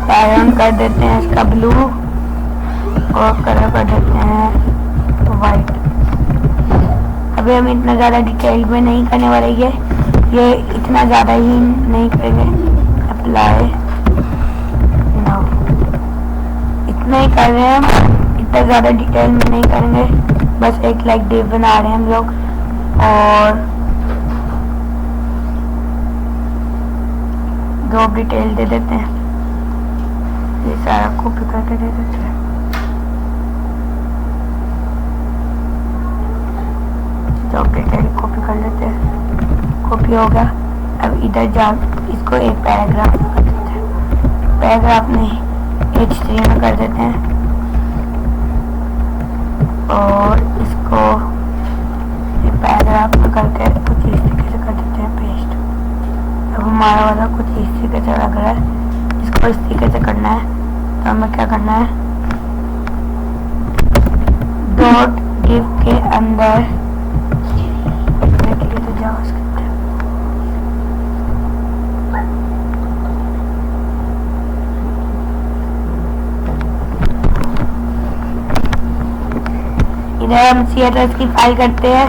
बैकग्राउंड कर देते हैं इसका ब्लू और कलर कर देते हैं वाइट। अभी हम इतना ज़्यादा डिटेल में नहीं करने वाले, ये इतना ज़्यादा ही नहीं करेंगे। अप्लाई, इतना ही कर रहे हैं हम, इतना ज़्यादा डिटेल में नहीं करेंगे, बस एक लाइक डिप बना रहे हैं हम लोग। और 2 डिटेल दे देते हैं, ये सारा कॉपी करके दे देते हैं। तो डिटेल कॉपी कर लेते हैं, कॉपी हो गया। अब इधर जा इसको एक पैराग्राफ कर देते हैं, पैराग्राफ नहीं H3 में कर देते हैं और इसको पैराग्राफ में करके कुछ इस तरीके से कर देते हैं पेस्ट। अब हमारा वाला कुछ इस तरीके से लग रहा है, इसको इस तरीके से करना है। तो हमें क्या करना है, डॉट डिव के अंदर जावास्क्रिप्ट है। इधर हम CSS की फाइल करते हैं,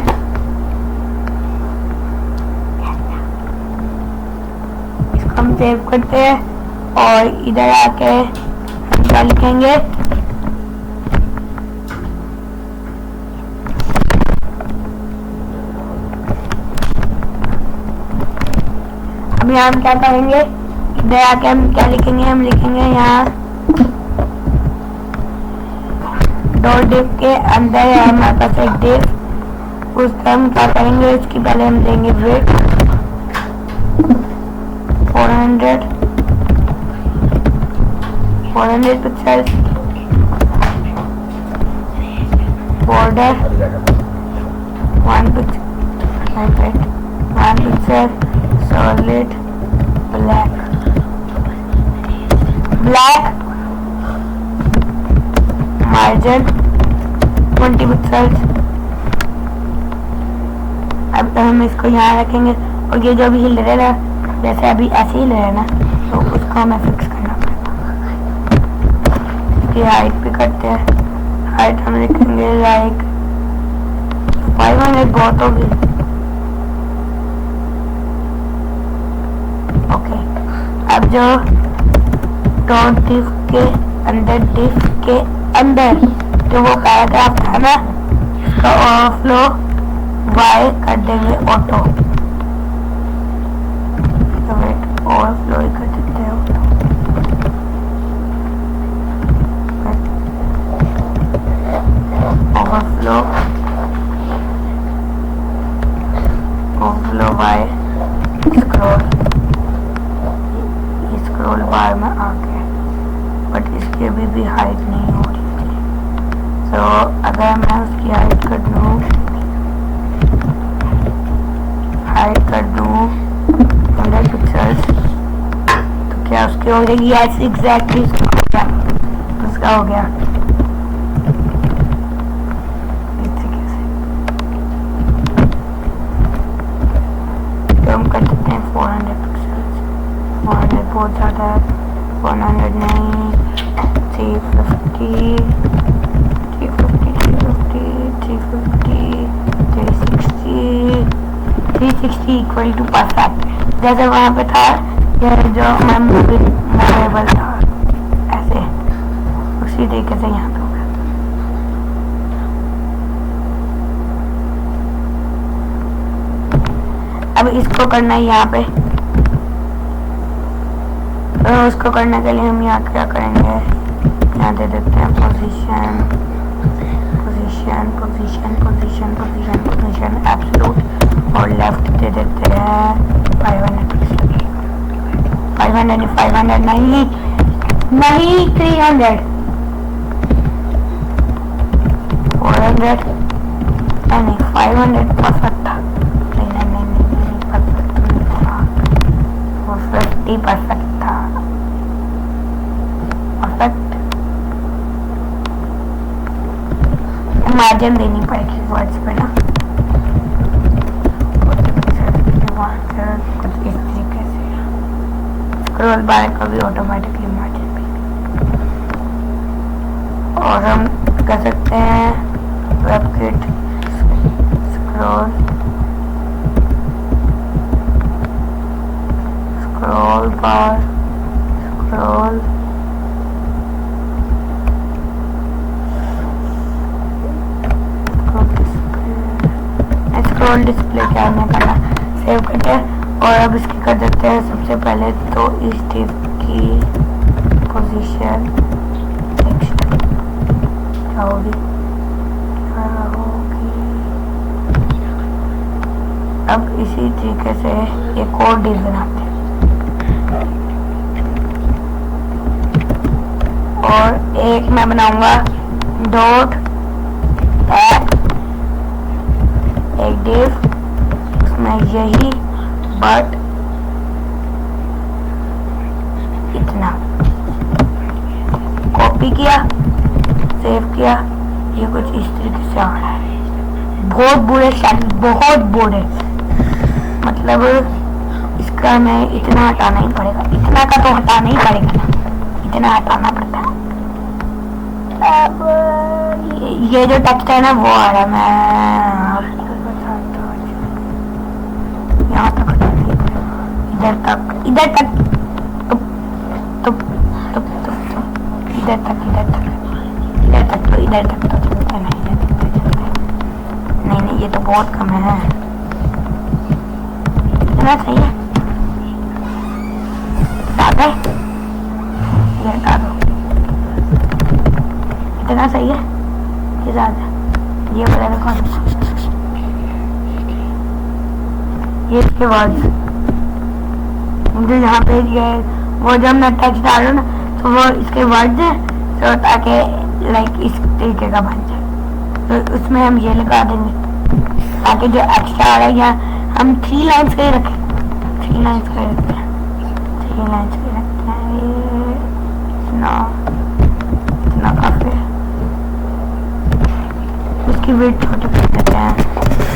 इसको हम सेव करते हैं और इधर आके हम क्या लिखेंगे, अभी हम क्या करेंगे, इधर आके हम क्या लिखेंगे, हम लिखेंगे यहाँ डॉट डिफ के अंदर है हमारे पास एक डिफ, उसका हम क्या करेंगे, इसकी पहले हम देंगे width 400 pixels, border 1 pixel, solid black, margin 20 pixels. अब हम इसको यहाँ रखेंगे और ये जो भी हिल रहा है जैसे अभी ऐसे ही रहे ना, तो उसको हमें फिक्स करना पड़ेगा। इसकी हाइट भी करते हैं, हाइट हम लिखेंगे लाइक 500 बहुत होगी। ओके, अब जो डॉट डिफ के अंदर जो वो पैराग्राफ था ना, उसका ओवरफ्लो वाई कर देंगे ऑटो, तो वेट ओवरफ्लो ही कर देते हैं, ओवरफ्लो वाई स्क्रॉल बार में आ गया, बट इसकी अभी भी हाइट नहीं हो रही थी। तो अगर मैं उसकी हाइट कर दूँ 100 पिक्सेल्स, तो क्या उसकी हो जाएगी, ऐसे एग्जैक्टली उसका हो गया। तो हम कर सकते हैं 400 पिक्सेल्स, 400 बहुत ज़्यादा है, 100 नहीं, 350, 360 इक्वल टू परफेक्ट, जैसे वहाँ पे था यह जो मेमोरेबल था, ऐसे उसी तरीके से यहाँ पे होगा। अब इसको करना है यहाँ पे, तो उसको करने के लिए हम यहाँ क्या करेंगे, यहाँ दे देते हैं पोजीशन एब्सोल्यूट और लेफ्ट दे देते हैं 500 नहीं 300 400 नहीं 500 परफेक्ट था, नहीं परफेक्ट नहीं था, 450 परफेक्ट था, परफेक्ट। मार्जिन देनी पड़ेगी वर्ड्स पे ना, कुछ इस तरीके से स्क्रॉल बार का भी ऑटोमेटिकली मार्जिन भी, और हम कर सकते हैं वेबकिट स्क्रॉल बार स्क्रॉल डिस्प्ले क्या हमें करना, सेव करते हैं और अब इसकी कर देते हैं सबसे पहले तो इस टिप की पोजीशन क्या होगी, अब इसी तरीके से एक और डिव बनाते हैं और एक मैं बनाऊंगा डॉट टैग, एक डिव उसमें यही बट इतना कॉपी किया, सेव किया, ये कुछ इस तरीके से आ रहा है, बहुत बुरे बहुत बुरे। मतलब इसका हमें इतना हटाना ही पड़ेगा, इतना का तो हटाना ही पड़ेगा ना, इतना हटाना पड़ता है। अब ये जो टेक्स्ट है ना वो आ रहा है, मैं यहाँ तक, इधर तक, इधर तक, इधर तक, इधर तक, इधर तक तो, इधर तक तो चलते नहीं, इधर तक तो चलते नहीं, नहीं ये तो बहुत कम है, इतना सही है, ज़्यादा है, ये हटा दो, इतना सही है कि ज़्यादा, ये वाला देखो, ये इसके बाद मुझे यहाँ पे ये वो जब मैं टेक्स्ट डालूँ ना तो वो इसके वर्ड्स हैं, तो ताकि लाइक इस तरीके का बन जाए, तो उसमें हम ये लगा देंगे ताकि जो एक्स्ट्रा आ रहा है, या हम 3 लाइन्स का ही रखें, 3 लाइन्स का ही रखते हैं, 3 लाइन्स का ही रखते हैं, इतना काफ़ी है। उसकी वेट छोटी कर देते हैं।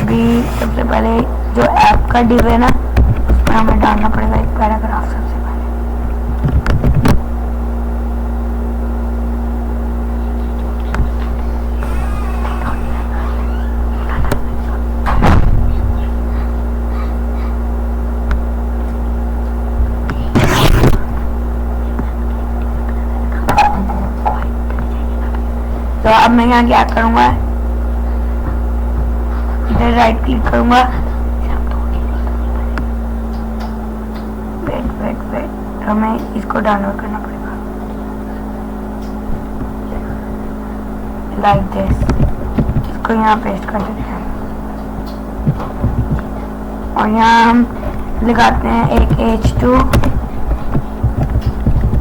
अभी सबसे पहले जो ऐप का डिव है ना उसमें हमें डालना पड़ेगा एक पैराग्राफ सबसे पहले। तो अब मैं यहाँ क्या करूँगा, इधर राइट क्लिक करूँगा, वेट हमें इसको डाउनलोड करना पड़ेगा लाइक दिस, इसको यहाँ पेस्ट कर देते हैं और यहाँ हम लगाते हैं एक H2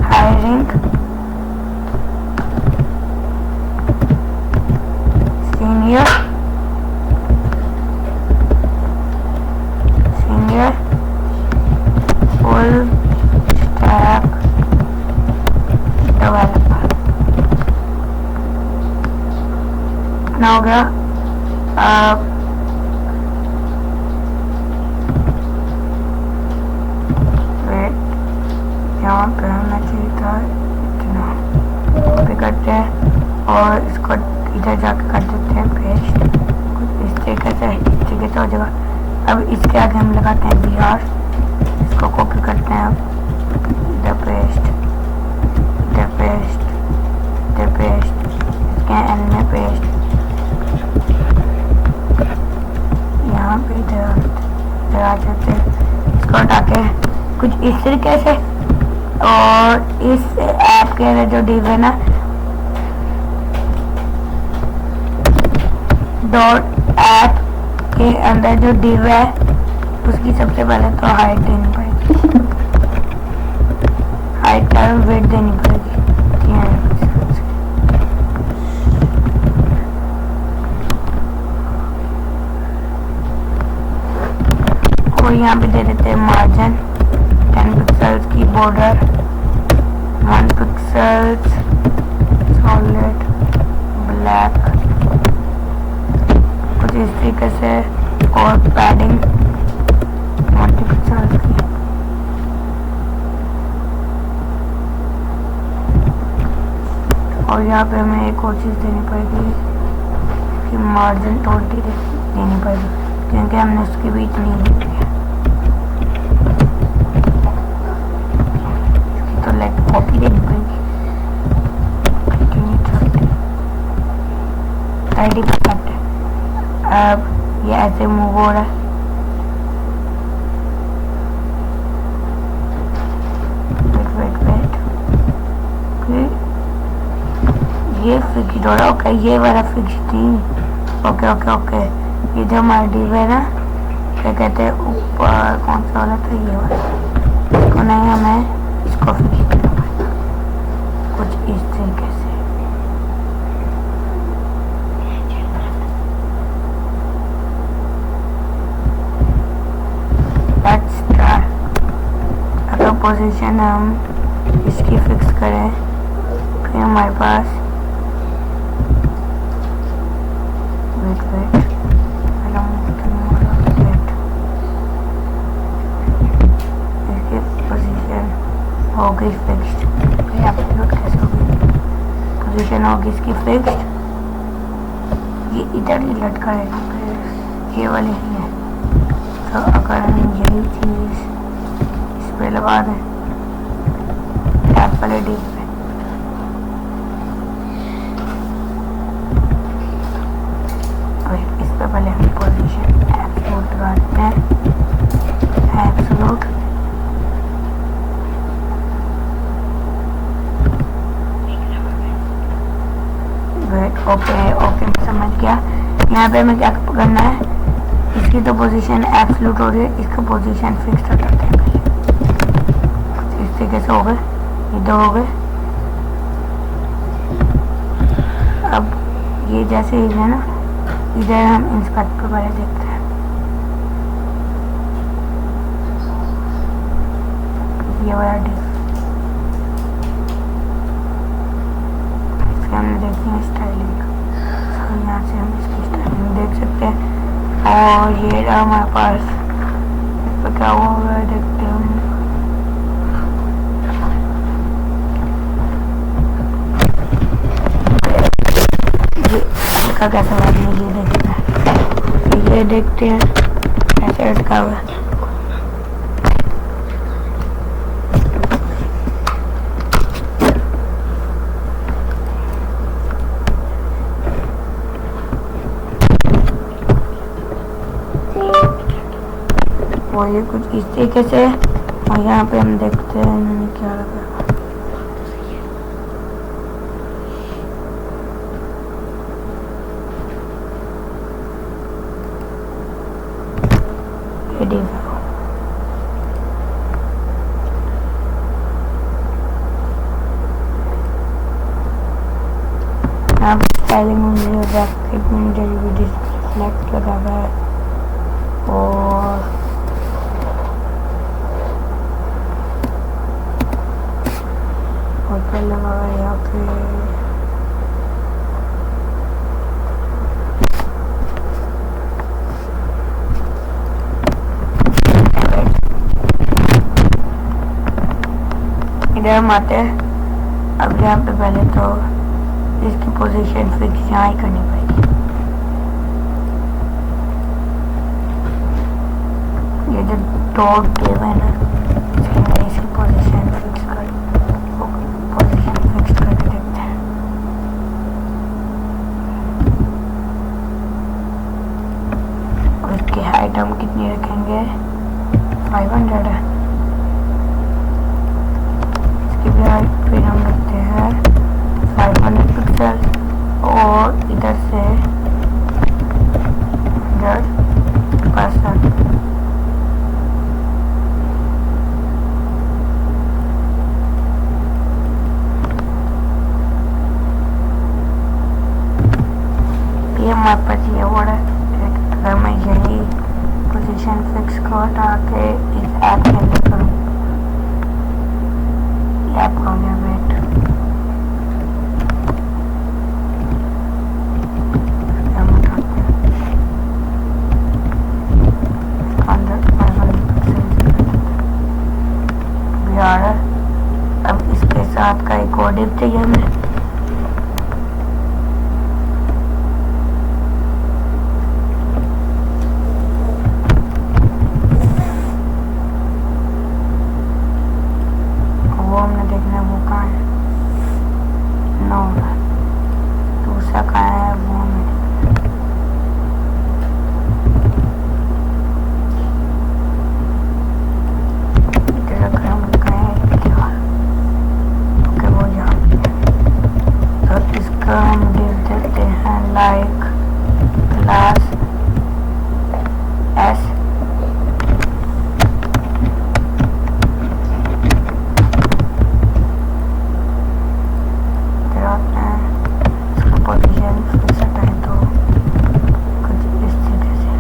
hiring senior full stack developer, इतना हो गया। यहाँ पे हमें चाहिए था इतना, कॉपी करते हैं और इसको इधर जाकर कर देते हैं पेस्ट, कुछ इस तरीके से हो जाएगा। अब इसके आगे हम लगाते हैं BR, इसको कॉपी करते हैं, इधर पेस्ट, इधर पेस्ट, इधर पेस्ट, इसके एंड में पेस्ट, यहाँ पे इधर आ जाते हैं, इसको हटा के कुछ इस तरीके से। और इस ऐप के अंदर जो डिव है ना, डॉट ऐप के अंदर जो डिव है उसकी सबसे पहले तो हाइट देनी पड़ेगी, हाइट का वेट देनी पड़ेगी, और यहाँ पे दे देते हैं मार्जिन 10 पिक्सल्स की, बॉर्डर 1 पिक्सल्स, सॉलिड ब्लैक, कुछ इस तरीके से, और पैडिंग 20 पिक्सल्स की। और यहाँ पे हमें एक और चीज़ देनी पड़ेगी कि मार्जिन 20 देनी पड़ेगी, क्योंकि हमने उसकी भी इतनी दी है, तो लाइक कॉपी देनी पड़ेगी 30%। अब ये ऐसे मूव हो रहा है, वेट ये फिक्स हो रहा, ओके ये वाला फिक्स थी, ओके ये जो हमारा डिव है ना, क्या कहते हैं ऊपर, कौन सा वाला था, ये वाला, इसको नहीं, हमें इसको फिक्स करना पड़ेगा कुछ इस तरीके से। अगर पोजीशन हम इसकी फिक्स करें, फिर हमारे पास वेट भी फिक्स्ड। एब्सोल्यूट कैसे होगी? पोजीशन होगी इसकी फिक्स्ड, ये इधर ही लटका रहेगा, फिर ये वाली ही है। तो अगर हम यही चीज़ इस पे लगा दें टैप वाले डी पे, इस पे पहले हम पोजीशन एब्सोल्यूट लगा देते हैं। एब्सोल्यूट ओके ओके मैं समझ गया। यहाँ पे हमें क्या करना है, इसकी तो पोजीशन एब्सोल्यूट हो रही है, इसका पोजीशन फिक्स कर देते हैं। इस तरीके से हो गए, ये दो हो गए। अब ये जैसे ही है ना, इधर हम इंस्पेक्ट पे पहले देखते हैं। ये वाला डिस्क हमने देखते हैं स्टाइलिंग, तो यहाँ से हम इसकी स्टाइलिंग देख सकते हैं। और ये रहा हमारे पास, इस पर क्या हुआ है देखते हैं। ये हल्का कैसा हुआ है, ये देखते हैं, ये देखते हैं कैसे अटका हुआ है। और ये कुछ इस तरीके से, और यहाँ पे हम देखते हैं मैंने क्या रखा। अब स्टाइलिंग में डिस्प्लेक्ट लगा हुआ है। और पे लगा हुआ है यहाँ पे। इधर हम आते हैं। अब यहाँ पे पहले तो इसकी पोजीशन फिक्स यहाँ ही करनी पड़ेगी। ये जो डॉट गेम है ना, इसके अंदर इसकी पोजीशन फिक्स करके देखते हैं। और इसकी हाइट हम कितनी रखेंगे, 500 है। इसकी भी हाइट फिर हम रखते हैं 500 पिक्सल, और इधर से 100%। ये हमारे पास ये वर्ड है। अगर मैं यही पोजीशन फिक्स को हटा के इस ऐप के अंदर करूँ, ऐप का हो गया वेट, अब इसके साथ का एक और डिप चाहिए हमें। वो हमने देखना है, वो कहाँ है, नो दूसरा कहाँ है, वो हमें हम देख देते हैं लाइक क्लास एस। इसका पोजीशन फिक्स है तो कुछ इस तरीके से।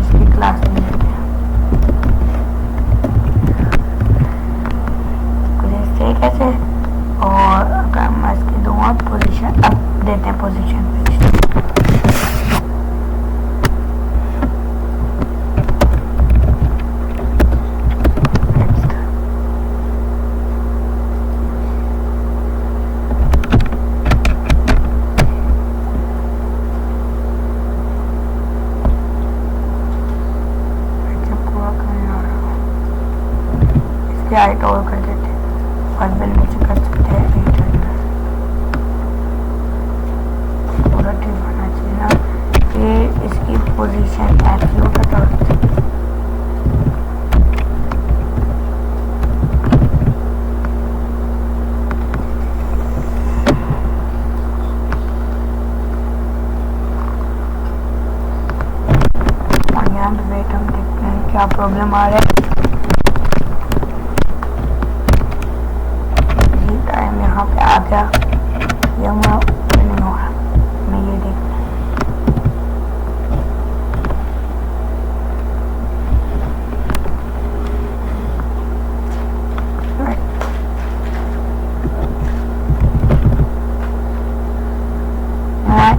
इसकी क्लास में इसकी हाइट और कर देते हैं, 1 मिनट से कर सकते हैं 800। पूरा ठीक होना चाहिए ना। फिर इसकी पोजीशन एब्सोल्यूट अथॉरिटी, वेट हम देखते हैं क्या प्रॉब्लम आ रहा है। ये टाइम यहाँ पे आ गया, ये नहीं हो रहा, मैं ये देखना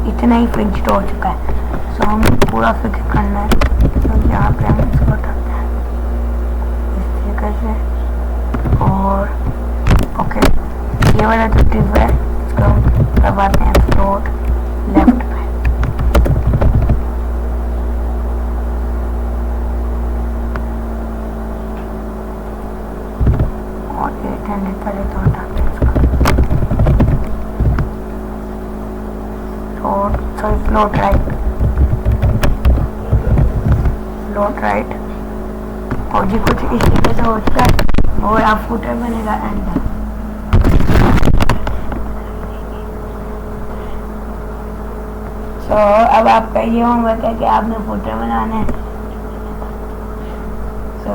इतना ही फिक्स्ड हो चुका है। सो हम पूरा फिक्स करना है, तो यहाँ पे हम इसको हटाते हैं इस तरीके से। और ओके, ये वाला जो टिप है इसको हम दबाते हैं फ्लोट लेफ्ट पे, और 800 पहले तो हटाते हैं इसको। फ्लोट राइट, फ्लोट राइट, और जी कुछ इस तरीके से हो चुका है। और आप फुटर बनेगा एंड। सो अब आपका ये होमवर्क है कि आपने फुटर बनाना है। सो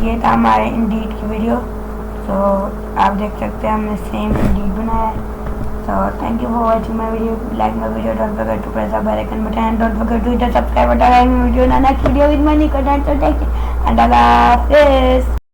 ये था हमारे इंडीड की वीडियो। सो आप देख सकते हैं हमने सेम इंडीड बनाया है। So thank you for watching my video. If you like my video, don't forget to press the bell icon button and don't forget to hit the subscribe button. I will meet you in the next video with my new content. So take it and Allah Hafiz.